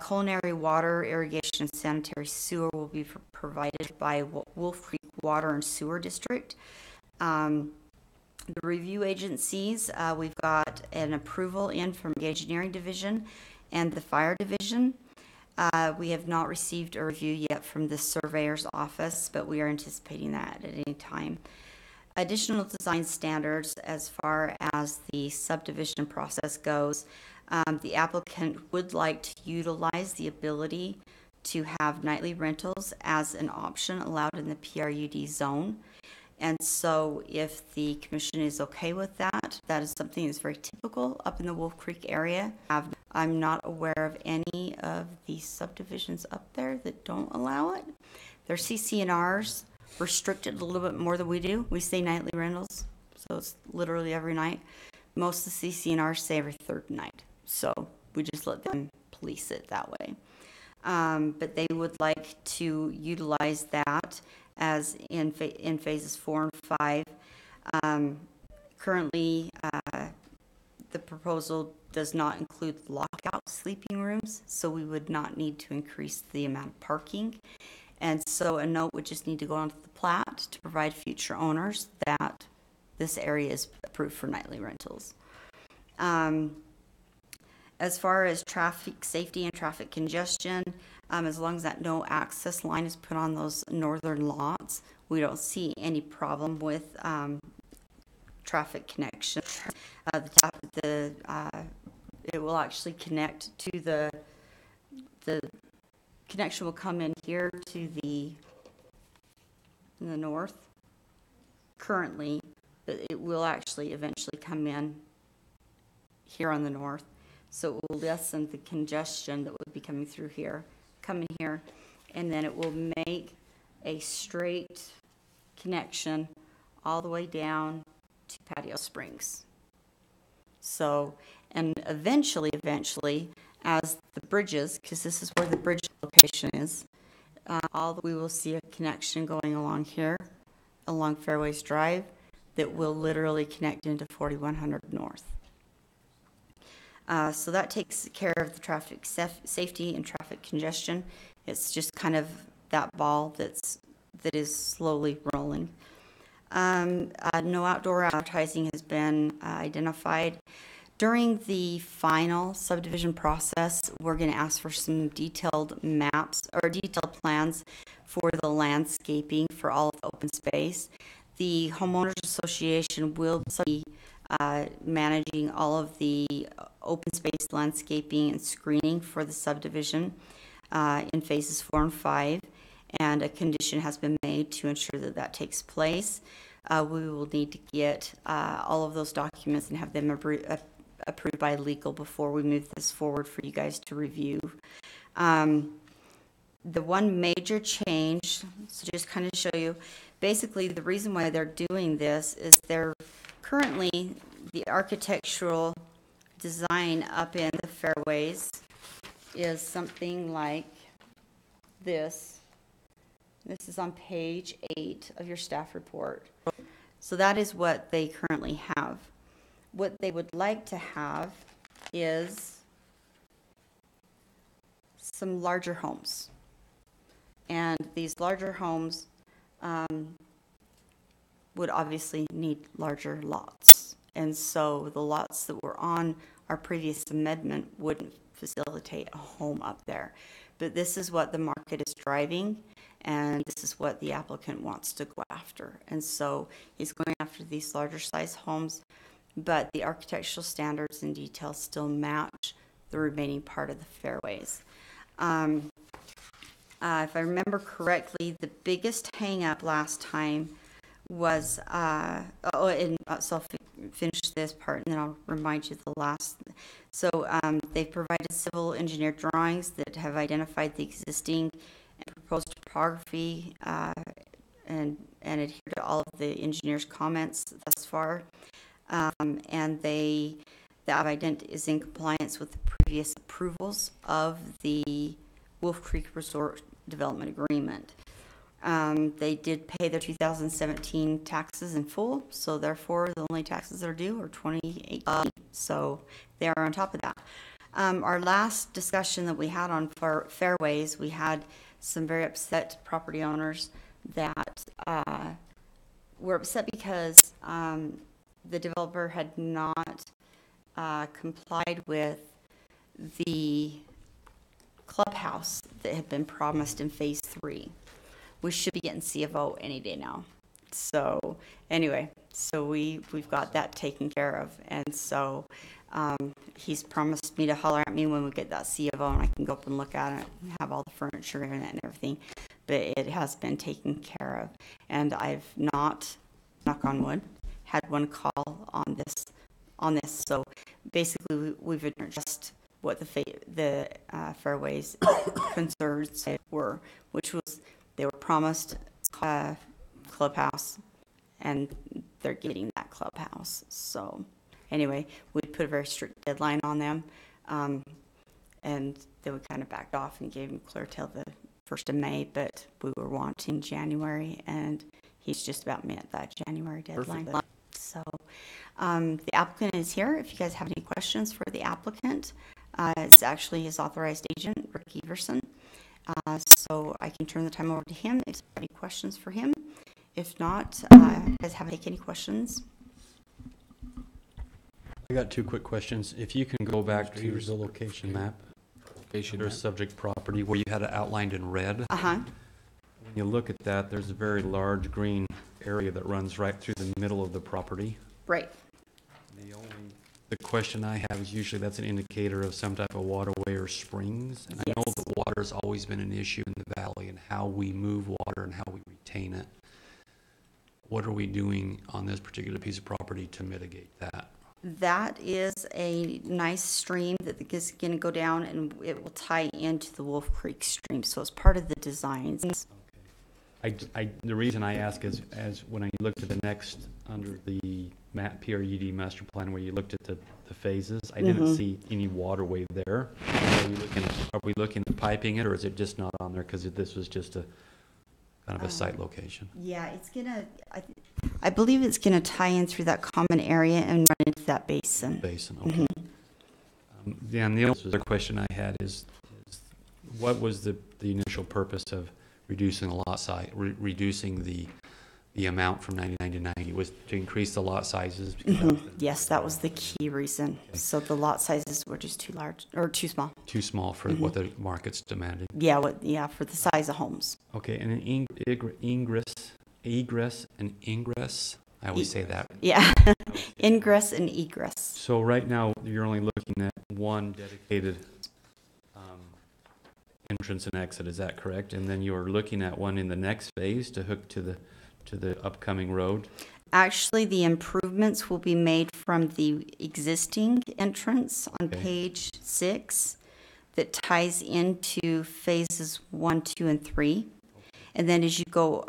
Culinary water, irrigation, and sanitary sewer will be provided by Wolf Creek Water and Sewer District. The review agencies, we've got an approval in from the engineering division and the fire division. We have not received a review yet from the surveyor's office, but we are anticipating that at any time. Additional design standards as far as the subdivision process goes, the applicant would like to utilize the ability to have nightly rentals as an option allowed in the PRUD zone. And so if the commission is okay with that, that is something that's very typical up in the Wolf Creek area. I'm not aware of any of the subdivisions up there that don't allow it. Their CC&Rs restricted a little bit more than we do. We say nightly rentals, so it's literally every night. Most of the CC&Rs say every third night. So we just let them police it that way. But they would like to utilize that as in phases 4 and 5. Currently, the proposal does not include lockout sleeping rooms, so we would not need to increase the amount of parking. And so a note would just need to go onto the plat to provide future owners that this area is approved for nightly rentals. As far as traffic safety and traffic congestion, as long as that no access line is put on those northern lots, we don't see any problem with traffic connection. It will actually connect to the connection will come in here to in the north currently, but it will actually eventually come in here on the north. So it will lessen the congestion that would be coming through here, coming here, and then it will make a straight connection all the way down to Patio Springs. So, and eventually, as the bridges, because this is where the bridge location is, we will see a connection going along here, along Fairways Drive, that will literally connect into 4100 North. So that takes care of the traffic safety and traffic congestion. It's just kind of that ball that is slowly rolling. No outdoor advertising has been identified. During the final subdivision process, we're going to ask for some detailed maps or detailed plans for the landscaping for all of the open space. The homeowners association will be managing all of the open space landscaping and screening for the subdivision in phases 4 and 5, and a condition has been made to ensure that that takes place. We will need to get all of those documents and have them approved by legal before we move this forward for you guys to review. The one major change, so just kind of show you, basically the reason why they're doing this is they're currently the architectural design up in the fairways is something like this. This is on page 8 of your staff report. So that is what they currently have. What they would like to have is some larger homes. And these larger homes would obviously need larger lots. And so the lots that were on our previous amendment wouldn't facilitate a home up there. But this is what the market is driving, and this is what the applicant wants to go after. And so he's going after these larger size homes, but the architectural standards and details still match the remaining part of the fairways. If I remember correctly, the biggest hang up last time was, so I'll finish this part and then I'll remind you the last. So they've provided civil engineer drawings that have identified the existing and proposed topography and adhere to all of the engineer's comments thus far. And the ident is in compliance with the previous approvals of the Wolf Creek Resort Development Agreement. They did pay their 2017 taxes in full, so therefore the only taxes that are due are 2018. So they are on top of that. Our last discussion that we had on fairways, we had some very upset property owners that were upset because the developer had not complied with the clubhouse that had been promised in phase 3. We should be getting CFO any day now. So anyway, so we've got that taken care of. And so he's promised me to holler at me when we get that CFO and I can go up and look at it and have all the furniture in it and everything. But it has been taken care of. And I've not, knock on wood, had one call on this. So basically we've addressed what the fairways concerns were, which was they were promised clubhouse, and they're getting that clubhouse. So anyway, we put a very strict deadline on them, and then we kind of backed off and gave him clear till the 1st of May, but we were wanting January, and he's just about met that January deadline. Perfect. So the applicant is here. If you guys have any questions for the applicant, it's actually his authorized agent, Rick Everson. So I can turn the time over to him if there are any questions for him. If not, guys have any questions? I got two quick questions. If you can go back to the location map, Location there's map. subject property where you had it outlined in red. Uh-huh. When you look at that, there's a very large green area that runs right through the middle of the property. Right. The question I have is usually that's an indicator of some type of waterway or springs. And I know Yes. that water's always been an issue in the valley and how we move water and how we retain it. What are we doing on this particular piece of property to mitigate that? That is a nice stream that is going to go down and it will tie into the Wolf Creek stream. So it's part of the designs. The reason I ask is, as when I looked at the next, under the PRUD master plan, where you looked at the phases, I didn't see any waterway there. Are we looking at piping it, or is it just not on there because this was just a kind of a site location? Yeah, it's gonna, I believe it's gonna tie in through that common area and run into that basin. Basin, okay. And the other question I had is what was the initial purpose of reducing the lot size, reducing the amount from 99 to 90? Was to increase the lot sizes? Yes, that was the key reason. So the lot sizes were just too large, or too small. Too small for what the market's demanding. Yeah, for the size of homes. Okay, and an egress and ingress, I always say that. Yeah, ingress and egress. So right now, you're only looking at one dedicated entrance and exit, is that correct? And then you're looking at one in the next phase to hook to the upcoming road? Actually, the improvements will be made from the existing entrance on Okay. page 6 that ties into phases 1, 2, and 3. And then as you go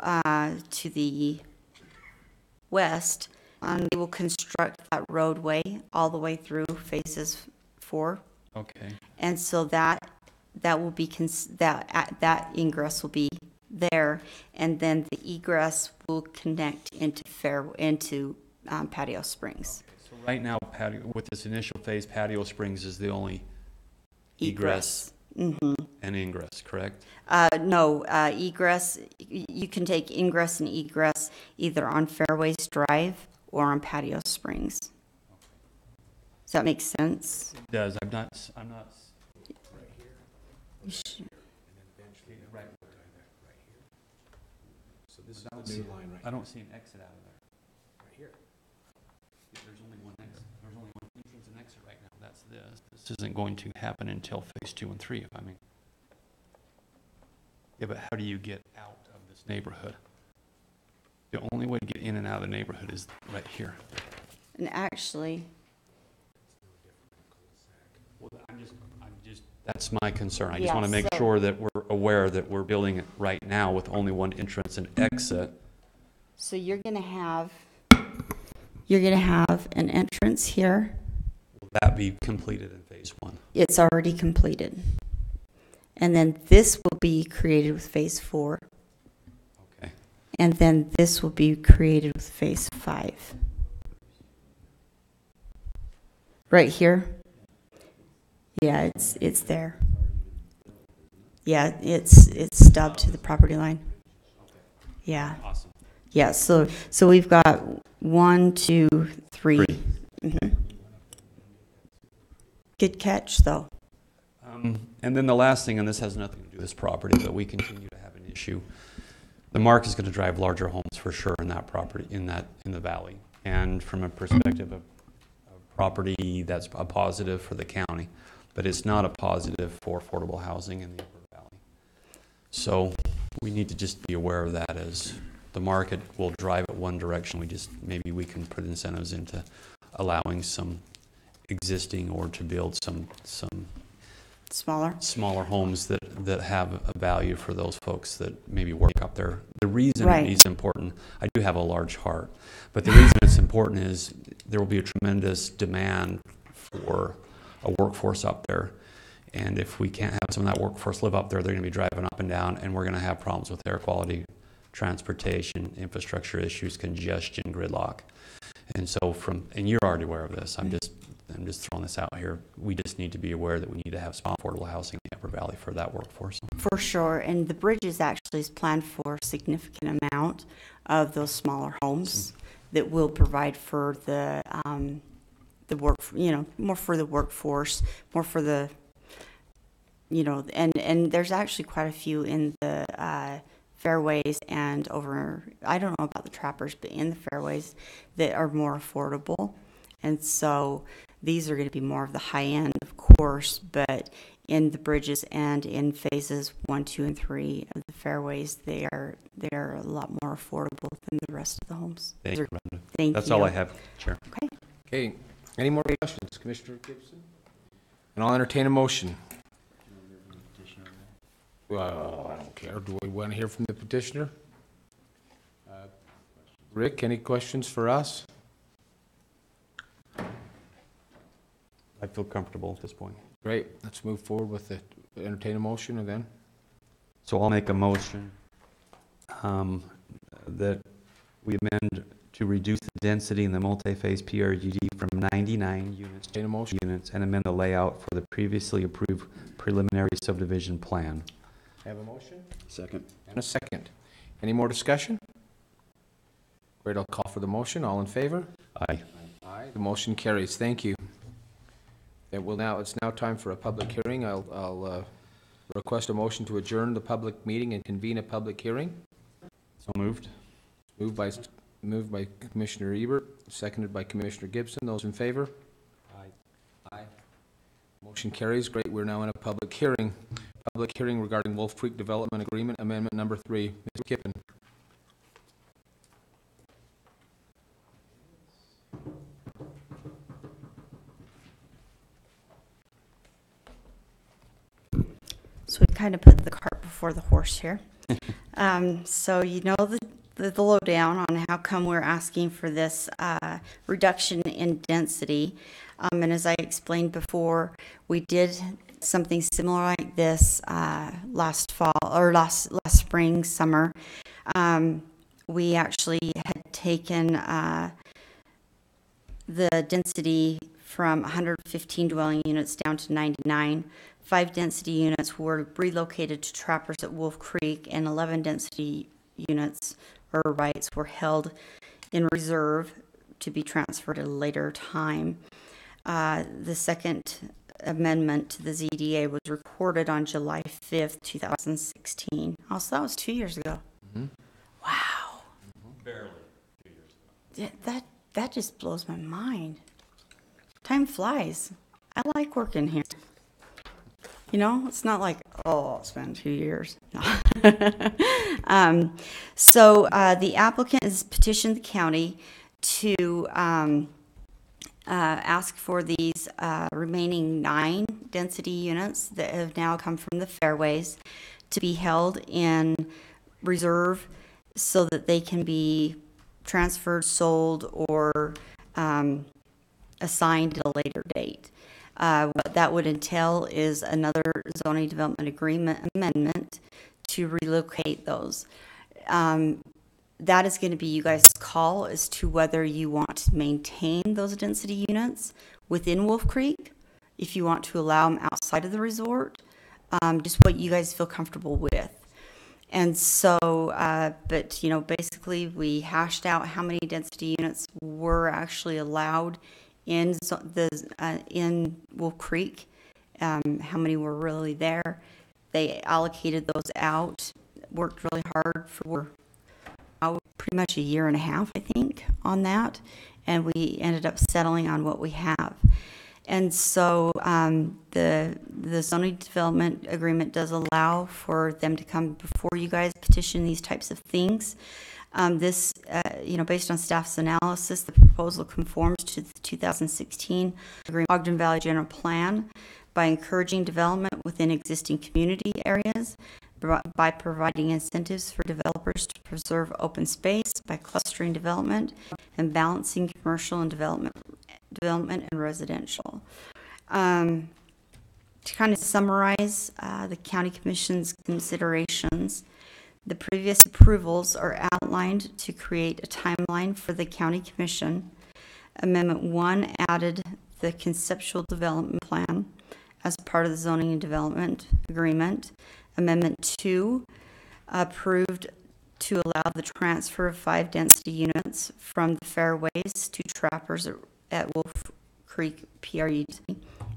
to the west, they will construct that roadway all the way through phases 4. Okay. And so that will be, that ingress will be there, and then the egress will connect into Patio Springs. So right now, with this initial phase, Patio Springs is the only egress and ingress, correct? No, egress, you can take ingress and egress either on Fairways Drive or on Patio Springs. Does that make sense? It does. I'm not. You should- I don't see an exit out of there. Right here. There's only one exit. There's only one entrance and exit right now. That's this. This isn't going to happen until phase 2 and 3, if I mean. Yeah, but how do you get out of this neighborhood? The only way to get in and out of the neighborhood is right here. And actually, Well, that's my concern. I just Yeah, want to make so- sure that we're aware that we're building it right now with only one entrance and exit. so you're gonna have an entrance here. Will that be completed in phase 1? It's already completed. And then this will be created with phase 4. Okay. And then this will be created with phase 5. Right here? Yeah, it's there. Yeah, it's stubbed to the property line. Yeah. Awesome. Yeah, so we've got 1, 2, 3. Good catch, though. And then the last thing, and this has nothing to do with this property, but we continue to have an issue. The market is going to drive larger homes for sure in that property, in the valley. And from a perspective of property, that's a positive for the county, but it's not a positive for affordable housing in the Upper Valley. So we need to just be aware of that as the market will drive it one direction. Maybe we can put incentives into allowing some existing or to build some smaller homes that have a value for those folks that maybe work up there. The reason Right. it's important, I do have a large heart, but the reason it's important is there will be a tremendous demand for a workforce up there. And if we can't have some of that workforce live up there, they're going to be driving up and down, and we're going to have problems with air quality, transportation, infrastructure issues, congestion, gridlock. And so and you're already aware of this, I'm just throwing this out here. We just need to be aware that we need to have some affordable housing in the Upper Valley for that workforce. For sure, and the bridges actually is planned for a significant amount of those smaller homes that will provide for the work, more for the workforce, more for the, and there's actually quite a few in the fairways and over, I don't know about the trappers, but in the fairways that are more affordable. And so these are going to be more of the high end, of course, but in the bridges and in phases 1, 2, and 3 of the fairways, they are a lot more affordable than the rest of the homes. Thank you, Brenda. Thank That's you. all I have, Chair. Okay, any more questions, Commissioner Gibson? And I'll entertain a motion. Well, I don't care. Do we want to hear from the petitioner? Rick, any questions for us? I feel comfortable at this point. Great, let's move forward with the, entertain a motion and then. So I'll make a motion that we amend to reduce the density in the multi-phase PRUD from 99 units to Entertain a motion. units and amend the layout for the previously approved preliminary subdivision plan. Have a motion? Second. And a second. Any more discussion? Great, I'll call for the motion. All in favor? Aye. Aye. The motion carries. Thank you. It's now time for a public hearing. I'll request a motion to adjourn the public meeting and convene a public hearing. So moved. Moved by Commissioner Ebert, seconded by Commissioner Gibson. Those in favor? Aye. Motion carries. Great, we're now in a public hearing. Public hearing regarding Wolf Creek Development Agreement, Amendment Number 3. Mr. Kippen. So we kind of put the cart before the horse here. So the lowdown on how come we're asking for this reduction in density. And as I explained before, we did something similar like this last spring, summer. We actually had taken the density from 115 dwelling units down to 99. 5 density units were relocated to trappers at Wolf Creek, and 11 density units or rights were held in reserve to be transferred at a later time. The second amendment to the ZDA was recorded on July 5th, 2016. Also, that was 2 years ago. Mm-hmm. Wow. Barely 2 years ago. That just blows my mind. Time flies. I like working here. It's not like, oh, it's been 2 years. No. So the applicant has petitioned the county to ask for these remaining 9 density units that have now come from the fairways to be held in reserve so that they can be transferred, sold, or assigned at a later date. What that would entail is another zoning development agreement amendment to relocate those. That is going to be you guys' call as to whether you want to maintain those density units within Wolf Creek, if you want to allow them outside of the resort, just what you guys feel comfortable with. And so, but basically we hashed out how many density units were actually allowed in Wolf Creek, how many were really there. They allocated those out, worked really hard for pretty much a year and a half, I think, on that, and we ended up settling on what we have. And so the zoning development agreement does allow for them to come before you guys petition these types of things. This, based on staff's analysis, the proposal conforms to the 2016 Ogden Valley General Plan by encouraging development within existing community areas, by providing incentives for developers to preserve open space, by clustering development, and balancing commercial and development and residential. To kind of summarize the County Commission's considerations, the previous approvals are outlined to create a timeline for the County Commission. Amendment 1 added the conceptual development plan as part of the zoning and development agreement. Amendment 2, approved to allow the transfer of 5 density units from the Fairways to Trappers at Wolf Creek PRUD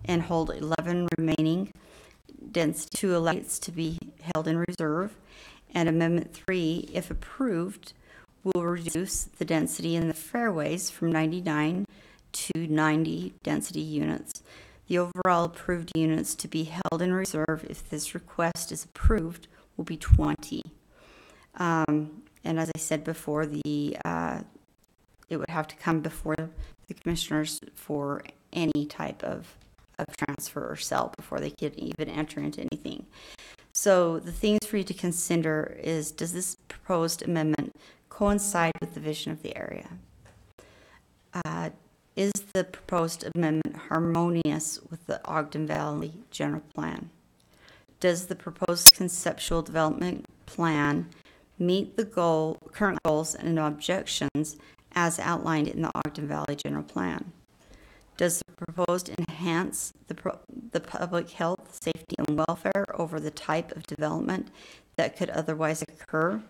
and hold 11 remaining density to allow it to be held in reserve. And Amendment 3, if approved, will reduce the density in the Fairways from 99 to 90 density units. The overall approved units to be held in reserve, if this request is approved, will be 20. And as I said before, it would have to come before the commissioners for any type of transfer or sell before they could even enter into anything. So the things for you to consider is, does this proposed amendment coincide with the vision of the area? Is the proposed amendment harmonious with the Ogden Valley General Plan? Does the proposed conceptual development plan meet the current goals and objections as outlined in the Ogden Valley General Plan? Does the proposed enhance the public health, safety, and welfare over the type of development that could otherwise occur?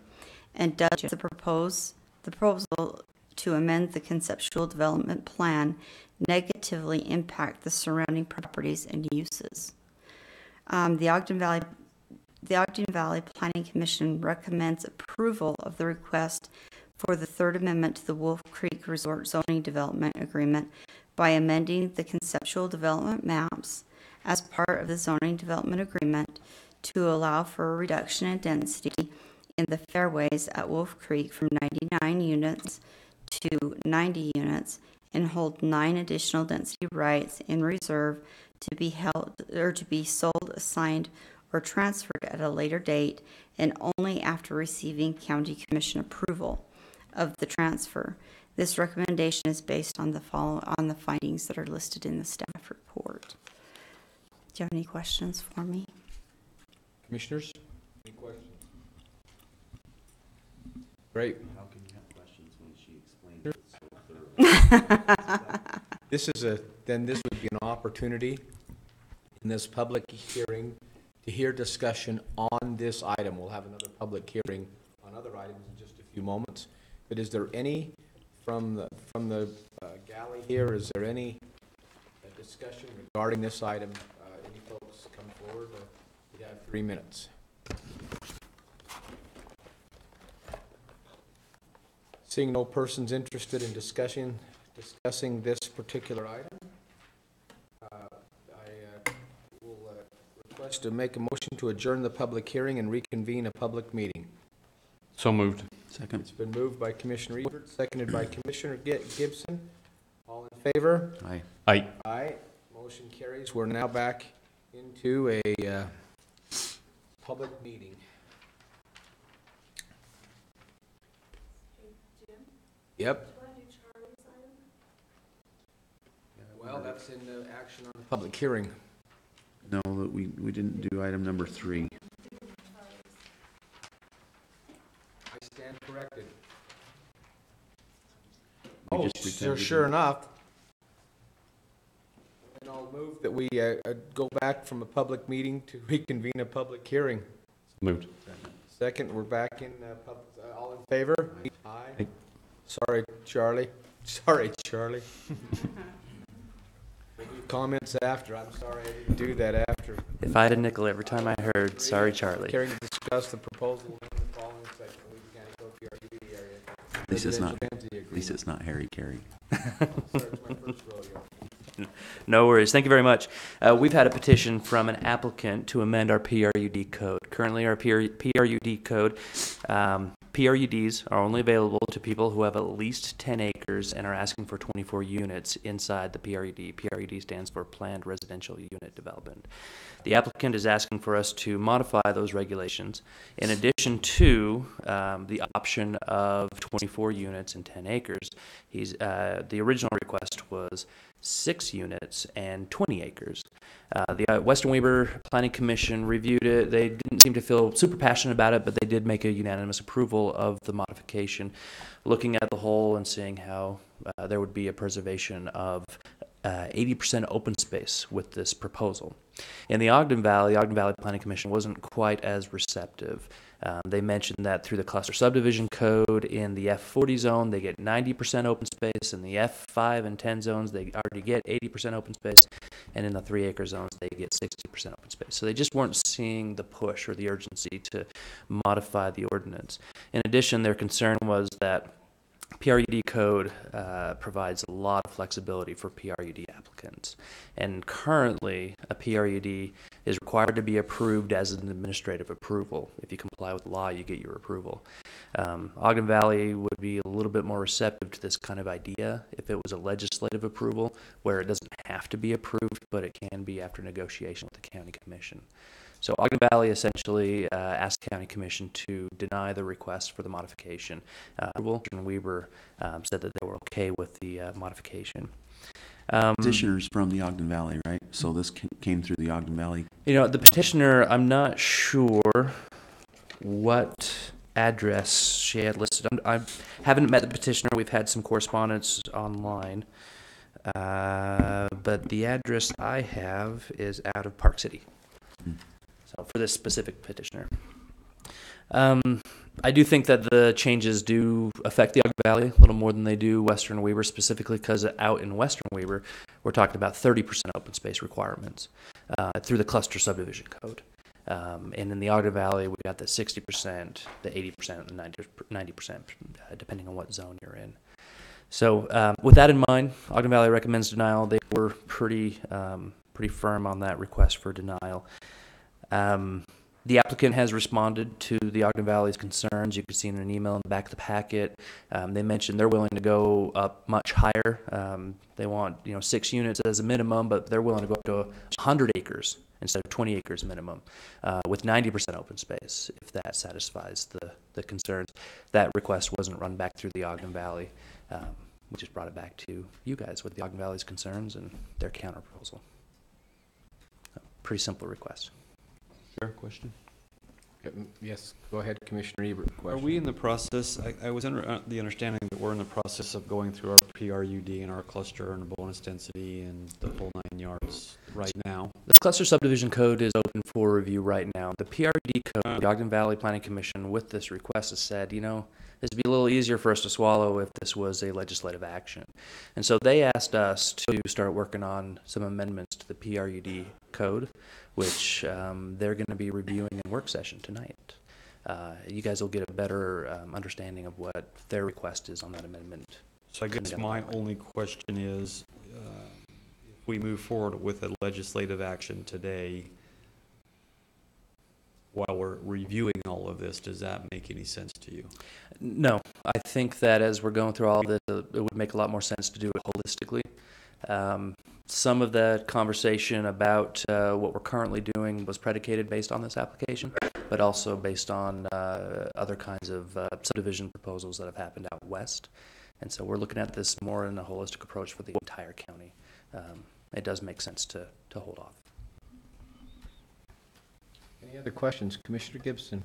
And does the proposal to amend the conceptual development plan negatively impact the surrounding properties and uses? The Ogden Valley Planning Commission recommends approval of the request for the Third Amendment to the Wolf Creek Resort Zoning Development Agreement by amending the conceptual development maps as part of the zoning development agreement to allow for a reduction in density in the Fairways at Wolf Creek from 99 units to 90 units and hold 9 additional density rights in reserve to be held or to be sold, assigned, or transferred at a later date, and only after receiving county commission approval of the transfer. This recommendation is based on the findings that are listed in the staff report. Do you have any questions for me? Commissioners? Any questions? Great. How can you have questions when she explained it so thoroughly? Then this would be an opportunity in this public hearing to hear discussion on this item. We'll have another public hearing on other items in just a few moments. But is there any, from the galley here, is there any discussion regarding this item? Any folks come forward? We have 3 minutes. Seeing no persons interested in discussing this particular item, I will request to make a motion to adjourn the public hearing and reconvene a public meeting. So moved. Second. It's been moved by Commissioner Ebert, seconded by Commissioner Gibson. All in favor? Aye. Aye. Aye. Motion carries. We're now back into a public meeting. Yep. Well, that's in the action on the public hearing. No, that we didn't do item number 3. I stand corrected. We Oh, just pretended sure we- enough. And I'll move that we go back from a public meeting to reconvene a public hearing. Moved. Second, we're back in all in favor? Aye. Sorry, Charlie. Sorry, Charlie. Comments after. I'm sorry I didn't do that after. If I had a nickel every time I heard, sorry, Charlie. Caring to discuss the proposal in the following section of Lee County Code PRUD area. At least it's not, Residential density at least it's not Harry Carey. agreement. Sorry, it's my first rodeo. No worries. Thank you very much. We've had a petition from an applicant to amend our PRUD code. Currently, our PRUD code, PRUDs are only available to people who have at least 10 acres and are asking for 24 units inside the PRUD. PRUD stands for Planned Residential Unit Development. The applicant is asking for us to modify those regulations in addition to the option of 24 units and 10 acres. The original request was 6 units and 20 acres. The Western Weber Planning Commission reviewed it. They didn't seem to feel super passionate about it, but they did make a unanimous approval of the modification, looking at the whole and seeing how there would be a preservation of 80% open space with this proposal. In the Ogden Valley Planning Commission wasn't quite as receptive. They mentioned that through the cluster subdivision code in the F40 zone, they get 90% open space. In the F5 and 10 zones, they already get 80% open space. And in the 3-acre zones, they get 60% open space. So they just weren't seeing the push or the urgency to modify the ordinance. In addition, their concern was that PRUD code provides a lot of flexibility for PRUD applicants. And currently, a PRUD is required to be approved as an administrative approval. If you comply with the law, you get your approval. Ogden Valley would be a little bit more receptive to this kind of idea if it was a legislative approval, where it doesn't have to be approved, but it can be after negotiation with the county commission. So Ogden Valley essentially asked the county commission to deny the request for the modification. And Weber said that they were okay with the modification. Petitioners from the Ogden Valley, right? So this came through the Ogden Valley. You know, the petitioner, I'm not sure what address she had listed. I haven't met the petitioner. We've had some correspondence online. But the address I have is out of Park City. So for this specific petitioner. I do think that the changes do affect the Ogden Valley a little more than they do Western Weber, specifically because out in Western Weber, we're talking about 30% open space requirements through the cluster subdivision code. And in the Ogden Valley, we got the 60%, the 80%, and the 90%, depending on what zone you're in. So with that in mind, Ogden Valley recommends denial. They were pretty firm on that request for denial. The applicant has responded to the Ogden Valley's concerns. You can see in an email in the back of the packet. They mentioned they're willing to go up much higher. They want 6 units as a minimum, but they're willing to go up to 100 acres instead of 20 acres minimum, with 90% open space, if that satisfies the concerns. That request wasn't run back through the Ogden Valley. We just brought it back to you guys with the Ogden Valley's concerns and their counter proposal. Pretty simple request. Fair question. Yes, go ahead, Commissioner Ebert. Are Question. we in the process, I was under the understanding that we're in the process of going through our PRUD and our cluster and bonus density and the whole 9 yards right now. The cluster subdivision code is open for review right now. The PRD code, the Ogden Valley Planning Commission, with this request has said, this would be a little easier for us to swallow if this was a legislative action. And so they asked us to start working on some amendments to the PRUD code, which they're going to be reviewing in work session tonight. You guys will get a better understanding of what their request is on that amendment. So I guess my only question is, if we move forward with a legislative action today, while we're reviewing all of this, does that make any sense to you? No, I think that as we're going through all of this, it would make a lot more sense to do it holistically. Some of the conversation about what we're currently doing was predicated based on this application, but also based on other kinds of subdivision proposals that have happened out west. And so we're looking at this more in a holistic approach for the entire county. It does make sense to hold off. Any other questions? Commissioner Gibson.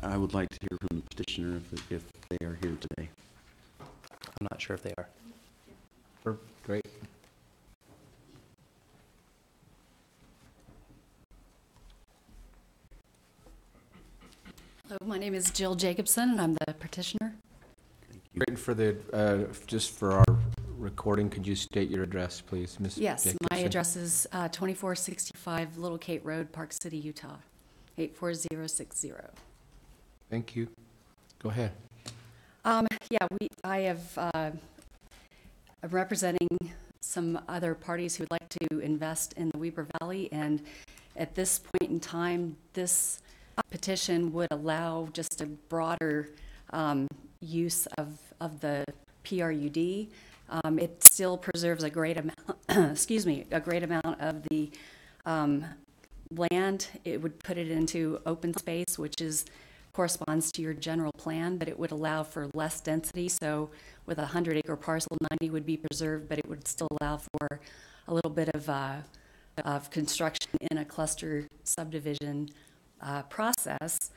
I would like to hear from the petitioner if they are here today. I'm not sure if they are. Great. Hello, my name is Jill Jacobson, and I'm the petitioner. Written for the, just for our recording, could you state your address, please, Ms. Yes, Jacobson? my address is 2465 Little Cape Road, Park City, Utah, 84060. Thank you. Go ahead. Yeah, I'm representing some other parties who would like to invest in the Weber Valley, and at this point in time, this petition would allow just a broader use of the PRUD. It still preserves a great amount, a great amount of the land. It would put it into open space, which corresponds to your general plan, but it would allow for less density. So with a 100-acre parcel, 90 would be preserved, but it would still allow for a little bit of construction in a cluster subdivision process.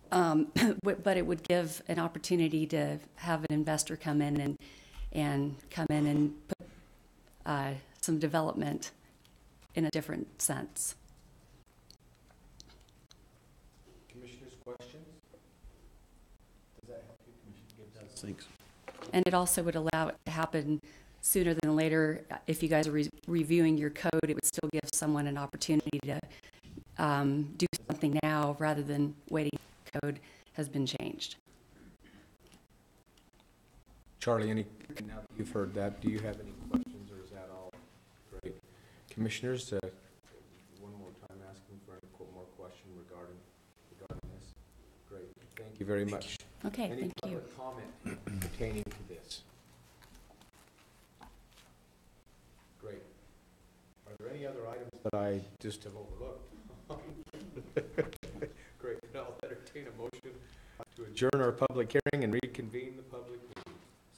But it would give an opportunity to have an investor come in and put some development in a different sense. Commissioners, questions? Does that help you, Commissioner Gibbs? Thanks. And it also would allow it to happen sooner than later. If you guys are reviewing your code, it would still give someone an opportunity to do something now rather than waiting until the code has been changed. Charlie, now that you've heard that, do you have any questions, or is that all? Great. Commissioners, one more time asking for any more question regarding this. Great, thank you very much. Okay, Any thank you. public comment pertaining to this? Great. Are there any other items that I just have overlooked? Great, then I'll entertain a motion to adjourn our public hearing and reconvene the public meeting.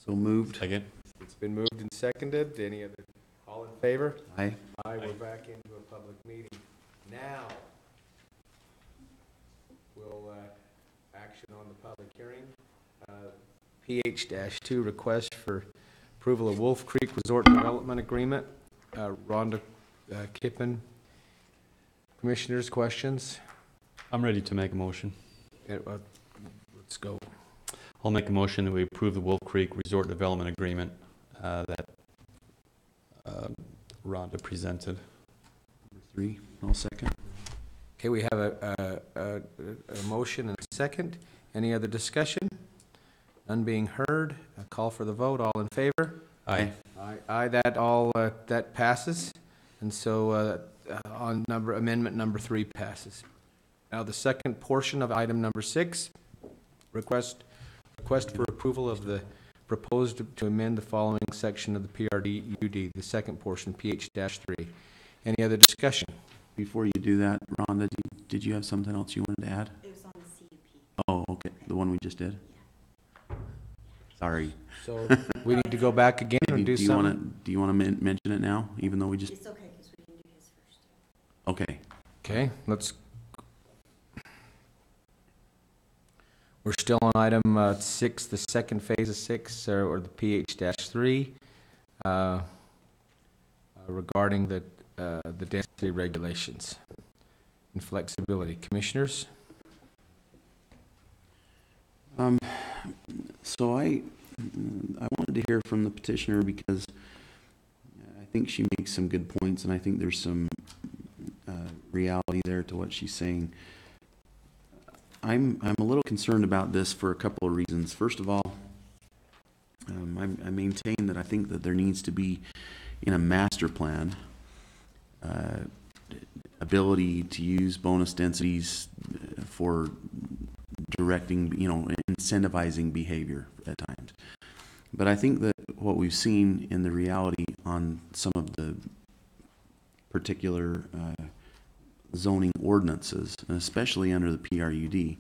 So moved. Second. It's been moved and seconded. Any other, all in favor? Aye. Aye, we're back into a public meeting. Now, we'll, action on the public hearing. PH-2, request for approval of Wolf Creek Resort Development Agreement. Rhonda Kippen. Commissioners, questions? I'm ready to make a motion. Let's go. I'll make a motion that we approve the Wolf Creek Resort Development Agreement that Rhonda presented. Number 3, I'll second. Okay, we have a motion and a second. Any other discussion? None being heard. A call for the vote. All in favor? Aye. Aye, that passes. And so on amendment number 3 passes. Now the second portion of item number 6, request for approval of the proposed to amend the following section of the PRD-UD, the second portion, PH-3. Any other discussion? Before you do that, Rhonda, did you have something else you wanted to add? It was on the CUP. Oh, okay, the one we just did? Sorry. So we need to go back again and do something? Do you want to mention it now, even though we just? It's okay, because we can do his first. Okay. Okay, we're still on item 6, the second phase of 6, or the PH-3, regarding the density regulations and flexibility. Commissioners? So I wanted to hear from the petitioner because I think she makes some good points, and I think there's some reality there to what she's saying. I'm a little concerned about this for a couple of reasons. First of all, I maintain that I think that there needs to be, in a master plan, ability to use bonus densities for directing, incentivizing behavior at times. But I think that what we've seen in the reality on some of the particular zoning ordinances, and especially under the PRUD,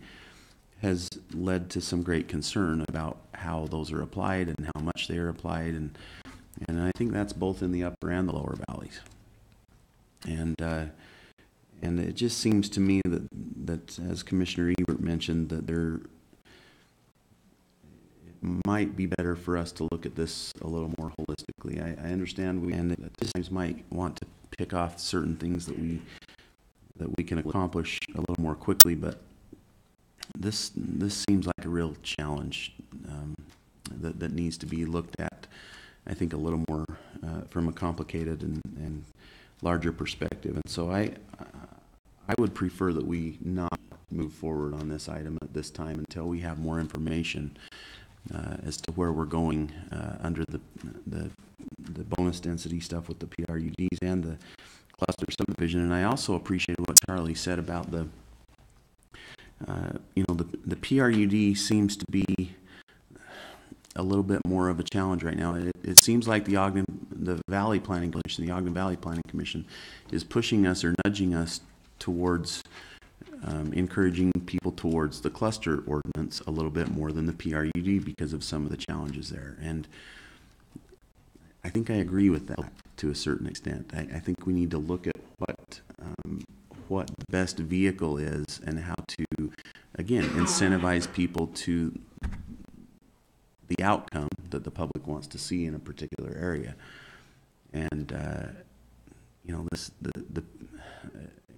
has led to some great concern about how those are applied and how much they are applied, and I think that's both in the upper and the lower valleys. And it just seems to me that as Commissioner Ebert mentioned, that it might be better for us to look at this a little more holistically. I understand we at times might want to pick off certain things that we can accomplish a little more quickly, but this seems like a real challenge that needs to be looked at, I think, a little more from a complicated and larger perspective. And so I would prefer that we not move forward on this item at this time until we have more information as to where we're going under the bonus density stuff with the PRUDs and the cluster subdivision. And I also appreciate what Charlie said about the PRUD seems to be a little bit more of a challenge right now. It seems like the Ogden Valley Planning Commission is pushing us or nudging us towards encouraging people towards the cluster ordinance a little bit more than the PRUD because of some of the challenges there. And I think I agree with that to a certain extent. I think we need to look at what the best vehicle is and how to, again, incentivize people to the outcome that the public wants to see in a particular area. And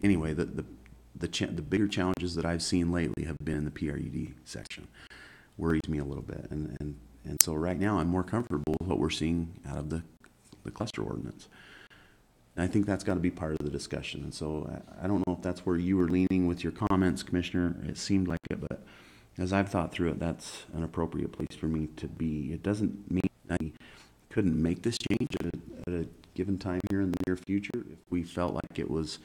anyway, the bigger challenges that I've seen lately have been in the PRUD section. Worries me a little bit, and so right now I'm more comfortable with what we're seeing out of the cluster ordinance. And I think that's got to be part of the discussion. And so I don't know if that's where you were leaning with your comments, Commissioner. It seemed like it, but as I've thought through it, that's an appropriate place for me to be. It doesn't mean I couldn't make this change at a given time here in the near future if we felt like it was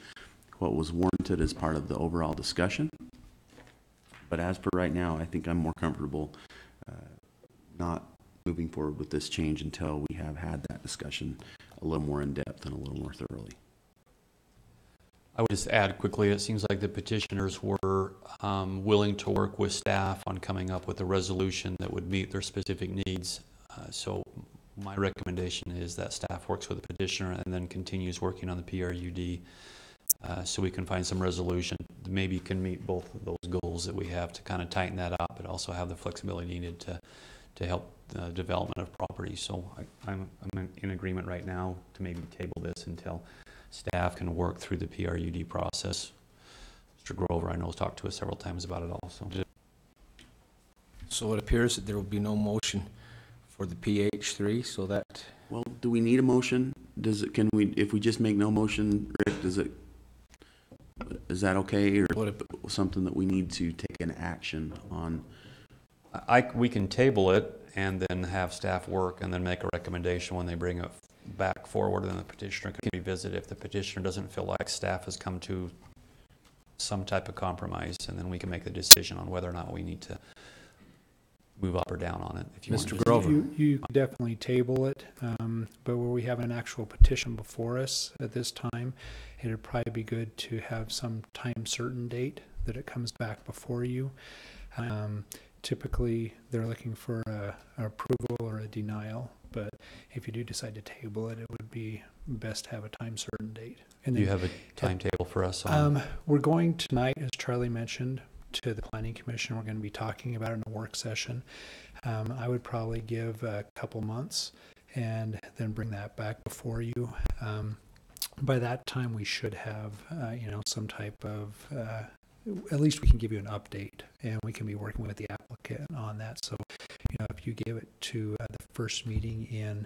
what was warranted as part of the overall discussion. But as for right now, I think I'm more comfortable not moving forward with this change until we have had that discussion a little more in depth and a little more thoroughly. I would just add quickly, it seems like the petitioners were willing to work with staff on coming up with a resolution that would meet their specific needs. So my recommendation is that staff works with the petitioner and then continues working on the PRUD so we can find some resolution that maybe can meet both of those goals that we have to kind of tighten that up, but also have the flexibility needed to help the development of property. So I'm in agreement right now to maybe table this until staff can work through the PRUD process. Mr. Grover, I know, has talked to us several times about it also. So it appears that there will be no motion for the PH3, so that... Well, do we need a motion? Can we, if we just make no motion, Rick, is that okay, or something that we need to take an action on? We can table it and then have staff work and then make a recommendation when they bring it back forward, and then the petitioner can revisit if the petitioner doesn't feel like staff has come to some type of compromise, and then we can make a decision on whether or not we need to move up or down on it. If you Mr. want to Grover. You definitely table it, but where we have an actual petition before us at this time, it'd probably be good to have some time certain date that it comes back before you. Typically, they're looking for an approval or a denial, but if you do decide to table it, it would be best to have a time certain date. And do you have a timetable for us on? We're going tonight, as Charlie mentioned, to the Planning Commission. We're going to be talking about it in a work session. I would probably give a couple months and then bring that back before you. By that time, we should have, some type of, at least we can give you an update, and we can be working with the applicant on that. So, if you give it to the first meeting in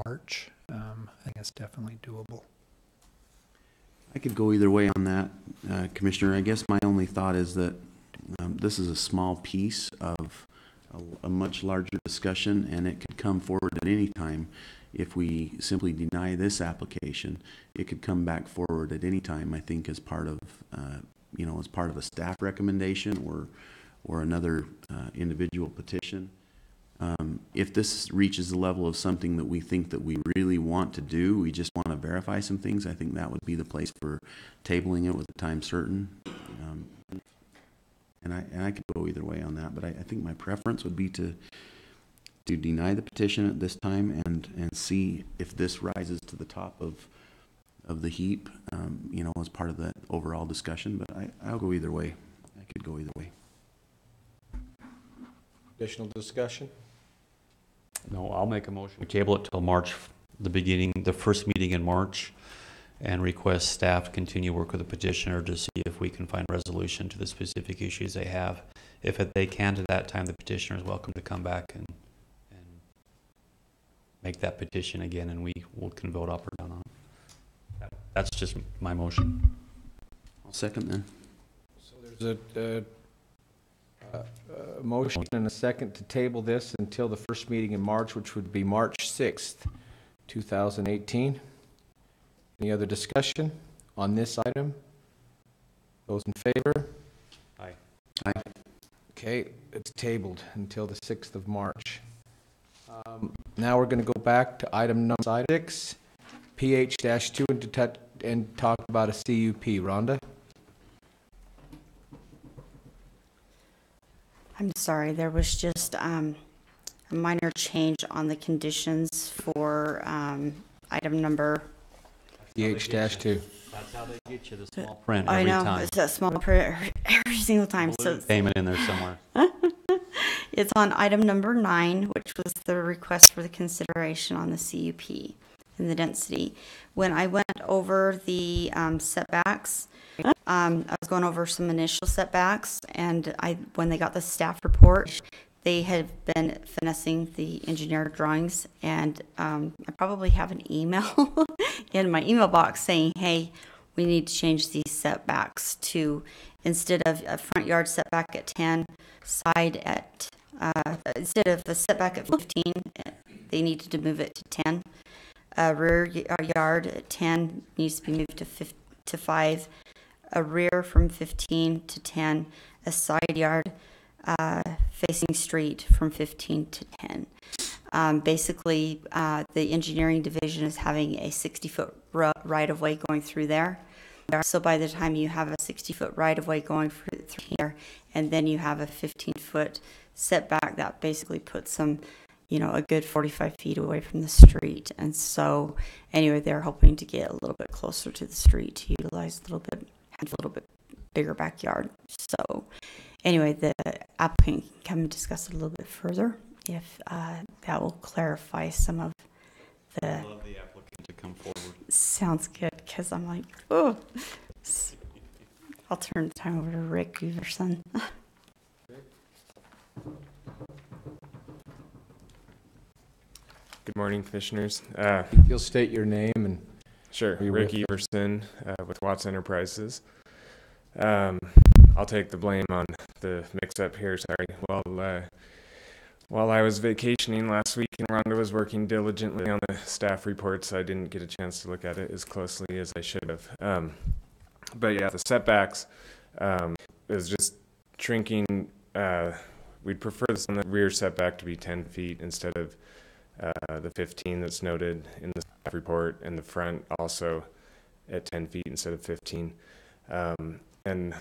March, I think that's definitely doable. I could go either way on that, Commissioner. I guess my only thought is that this is a small piece of a much larger discussion, and it could come forward at any time. If we simply deny this application, it could come back forward at any time, I think, as part of, as part of a staff recommendation or another individual petition. If this reaches the level of something that we think that we really want to do, we just want to verify some things, I think that would be the place for tabling it with a time certain. And I could go either way on that, but I think my preference would be to deny the petition at this time and see if this rises to the top of the heap, as part of that overall discussion. But I'll go either way. I could go either way. Additional discussion? No, I'll make a motion. We table it till March, the first meeting in March, and request staff continue work with the petitioner to see if we can find resolution to the specific issues they have. If they can to that time, the petitioner is welcome to come back and make that petition again, and we can vote up or down on it. That's just my motion. I'll second then. So there's a motion and a second to table this until the first meeting in March, which would be March 6th, 2018. Any other discussion on this item? Those in favor? Aye. Aye. Okay, it's tabled until the 6th of March. Now we're going to go back to item number 6, PH-2, and talk about a CUP. Rhonda? I'm sorry, there was just a minor change on the conditions for item number... PH-2. That's how they get you, the small print I every know, time. it's a small print every single time. So Payment in there somewhere. it's on item number 9, which was the request for the consideration on the CUP. from the density. When I went over the setbacks, I was going over some initial setbacks, and when they got the staff report, they had been finessing the engineer drawings, and I probably have an email in my email box saying, hey, we need to change these setbacks to, instead of a front yard setback at 10, side at, instead of a setback at 15, they needed to move it to 10. Rear yard at 10 needs to be moved to 5. A rear from 15 to 10. A side yard facing street from 15 to 10. Basically, the engineering division is having a 60-foot right-of-way going through there. So by the time you have a 60-foot right-of-way going through here, and then you have a 15-foot setback, that basically puts them, a good 45 feet away from the street. And so, anyway, they're hoping to get a little bit closer to the street to utilize a little bit bigger backyard. So, anyway, the applicant can come and discuss it a little bit further if that will clarify some of the. I'd love the applicant to come forward. Sounds good, because I'm like, oh. I'll turn the time over to Rick Everson. Good morning, Commissioners. You'll state your name and. Sure, Rick Everson with Watts Enterprises. I'll take the blame on the mix-up here, sorry. While I was vacationing last week and Rhonda was working diligently on the staff reports, I didn't get a chance to look at it as closely as I should have. But yeah, the setbacks is just shrinking. We'd prefer this on the rear setback to be 10 feet instead of the 15 that's noted in the staff report, and the front also at 10 feet instead of 15. And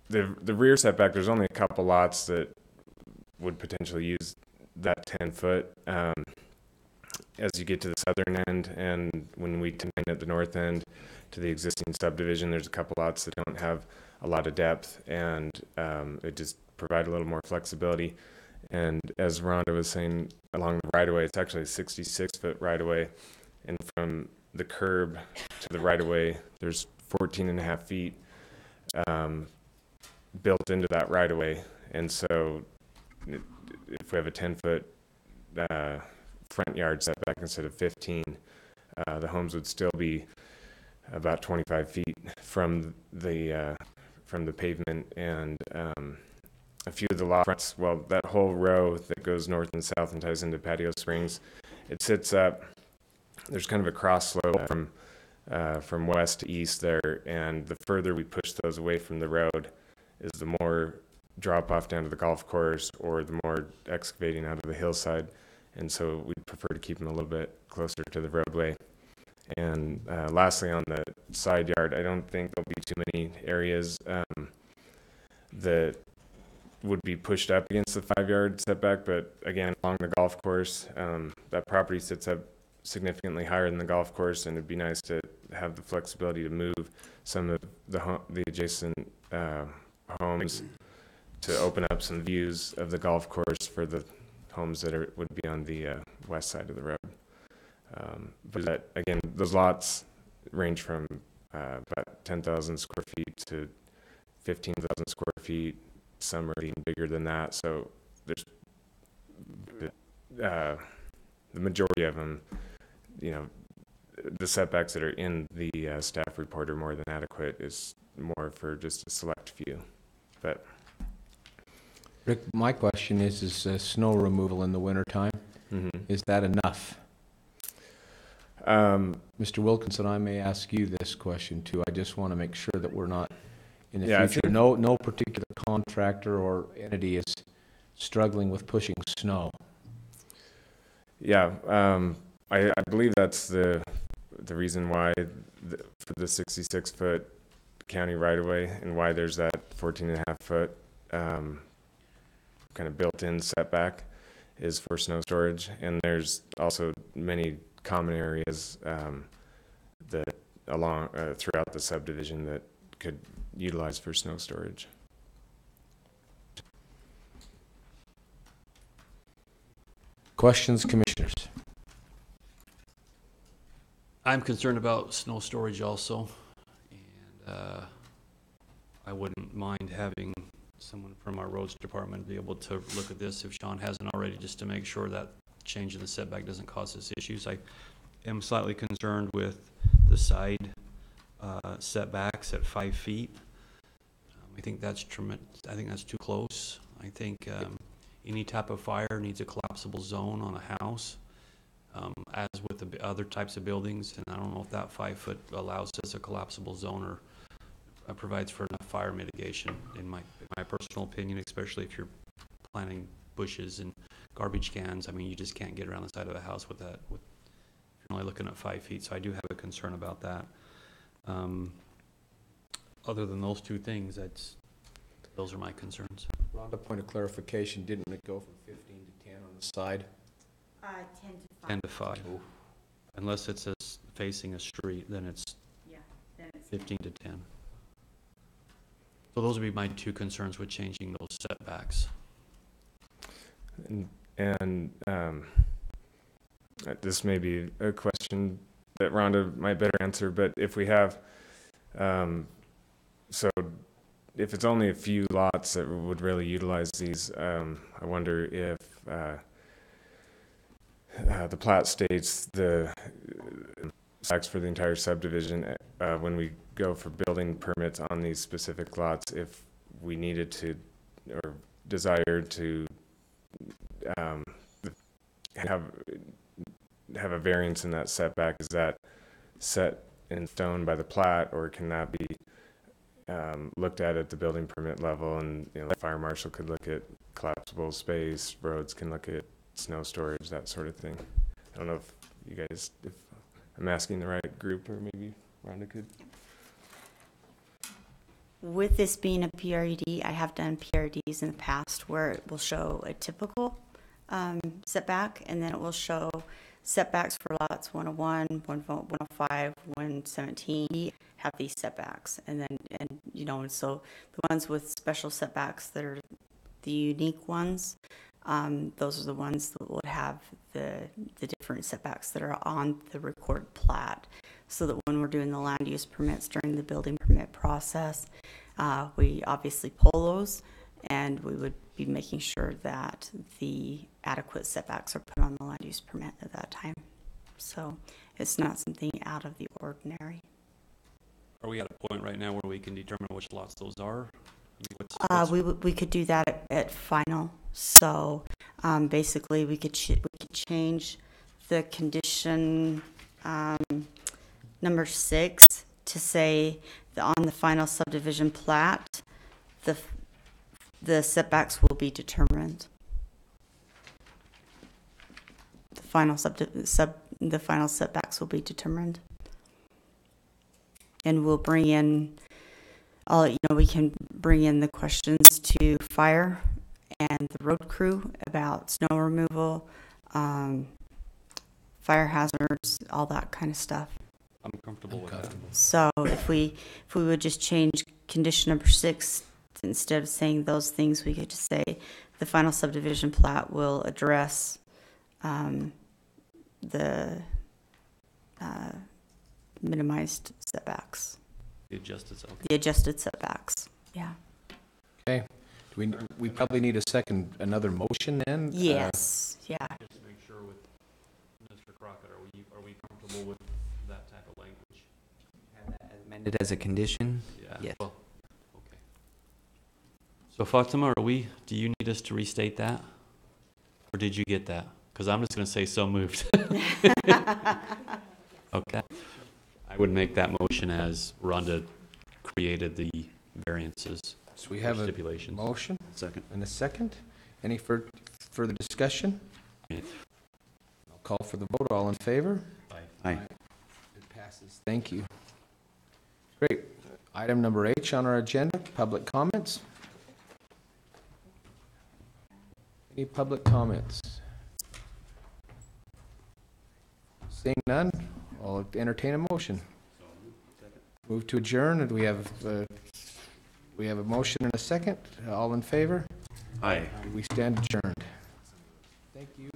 the rear setback, there's only a couple lots that would potentially use that 10 foot. As you get to the southern end, and when we combine at the north end to the existing subdivision, there's a couple lots that don't have a lot of depth, and it just provide a little more flexibility. And as Rhonda was saying, along the right-of-way, it's actually a 66-foot right-of-way, and from the curb to the right-of-way, there's 14 and a half feet built into that right-of-way. And so if we have a 10-foot front yard setback instead of 15, the homes would still be about 25 feet from the pavement, and a few of the lots, well, that whole row that goes north and south and ties into Patio Springs, it sits up, there's kind of a cross slope from west to east there, and the further we push those away from the road is the more drop off down to the golf course, or the more excavating out of the hillside. And so we'd prefer to keep them a little bit closer to the roadway. And lastly, on the side yard, I don't think there'll be too many areas that would be pushed up against the 5-yard setback, but again, along the golf course, that property sits up significantly higher than the golf course, and it'd be nice to have the flexibility to move some of the adjacent homes to open up some views of the golf course for the homes that would be on the west side of the road. But again, those lots range from about 10,000 square feet to 15,000 square feet. Some are even bigger than that. So there's the majority of them, the setbacks that are in the staff report are more than adequate. Is more for just a select few. But Rick, my question is snow removal in the wintertime, is that enough? Mr. Wilkinson, I may ask you this question too. I just want to make sure that we're not, in the future, no particular contractor or entity is struggling with pushing snow. Yeah, I believe that's the reason why for the 66-foot county right-of-way, and why there's that 14.5-foot kind of built-in setback, is for snow storage. And there's also many common areas that along throughout the subdivision that could utilize for snow storage. Questions, commissioners? I'm concerned about snow storage also, and I wouldn't mind having someone from our roads department be able to look at this if Sean hasn't already, just to make sure that change in the setback doesn't cause us issues. I am slightly concerned with the side setbacks at 5 feet. I think that's I think that's too close. I think any type of fire needs a collapsible zone on a house, as with the other types of buildings. And I don't know if that 5 foot allows us a collapsible zone or provides for enough fire mitigation, in my personal opinion, especially if you're planting bushes and garbage cans. I mean, you just can't get around the side of a house with that. If you're only looking at 5 feet, so I do have a concern about that. Other than those two things, those are my concerns. Rhonda, point of clarification, didn't it go from 15 to 10 on the side? 10 to 5. 10 to 5. Unless it's facing a street, then it's 15 to 10. So those would be my two concerns with changing those setbacks. And this may be a question that Rhonda might better answer, but if we have, so if it's only a few lots that would really utilize these, I wonder if the plat states the specs for the entire subdivision, when we go for building permits on these specific lots, if we needed to or desired to have a variance in that setback, is that set in stone by the plat, or can that be looked at the building permit level? And the fire marshal could look at collapsible space, roads can look at snow storage, that sort of thing. I don't know if you guys, if I'm asking the right group, or maybe Rhonda could. With this being a PRUD, I have done PRDs in the past where it will show a typical setback, and then it will show setbacks for lots 101, 105, 117 have these setbacks. And so the ones with special setbacks that are the unique ones, those are the ones that would have the different setbacks that are on the recorded plat, so that when we're doing the land use permits during the building permit process, we obviously pull those, and we would be making sure that the adequate setbacks are put on the land use permit at that time. So it's not something out of the ordinary. Are we at a point right now where we can determine which lots those are? We could do that at final. So basically, we could change the condition number 6 to say that on the final subdivision plat, the setbacks will be determined. The final setbacks will be determined, and we'll bring in we can bring in the questions to fire and the road crew about snow removal, fire hazards, all that kind of stuff. I'm comfortable with that. So if we would just change condition number 6, instead of saying those things, we could just say the final subdivision plat will address the minimized setbacks. The adjusted setbacks. The adjusted setbacks, yeah. Okay. Do we probably need another motion then? Yes, yeah. Just to make sure with Mr. Crockett, are we comfortable with that type of language? Have that amended as a condition? Yeah. Yes. Well, okay. So Fatima, do you need us to restate that? Or did you get that? Because I'm just going to say so moved. Okay. I would make that motion as Rhonda created the variances. So we have a stipulations. motion. Second. And a second. Any further discussion? I'll call for the vote. All in favor? Aye. It passes. Thank you. Great. Item number H on our agenda, public comments. Any public comments? Seeing none, I'll entertain a motion. Move to adjourn, and we have a motion and a second. All in favor? Aye. We stand adjourned. Thank you.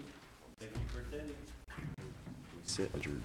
Sit adjourned.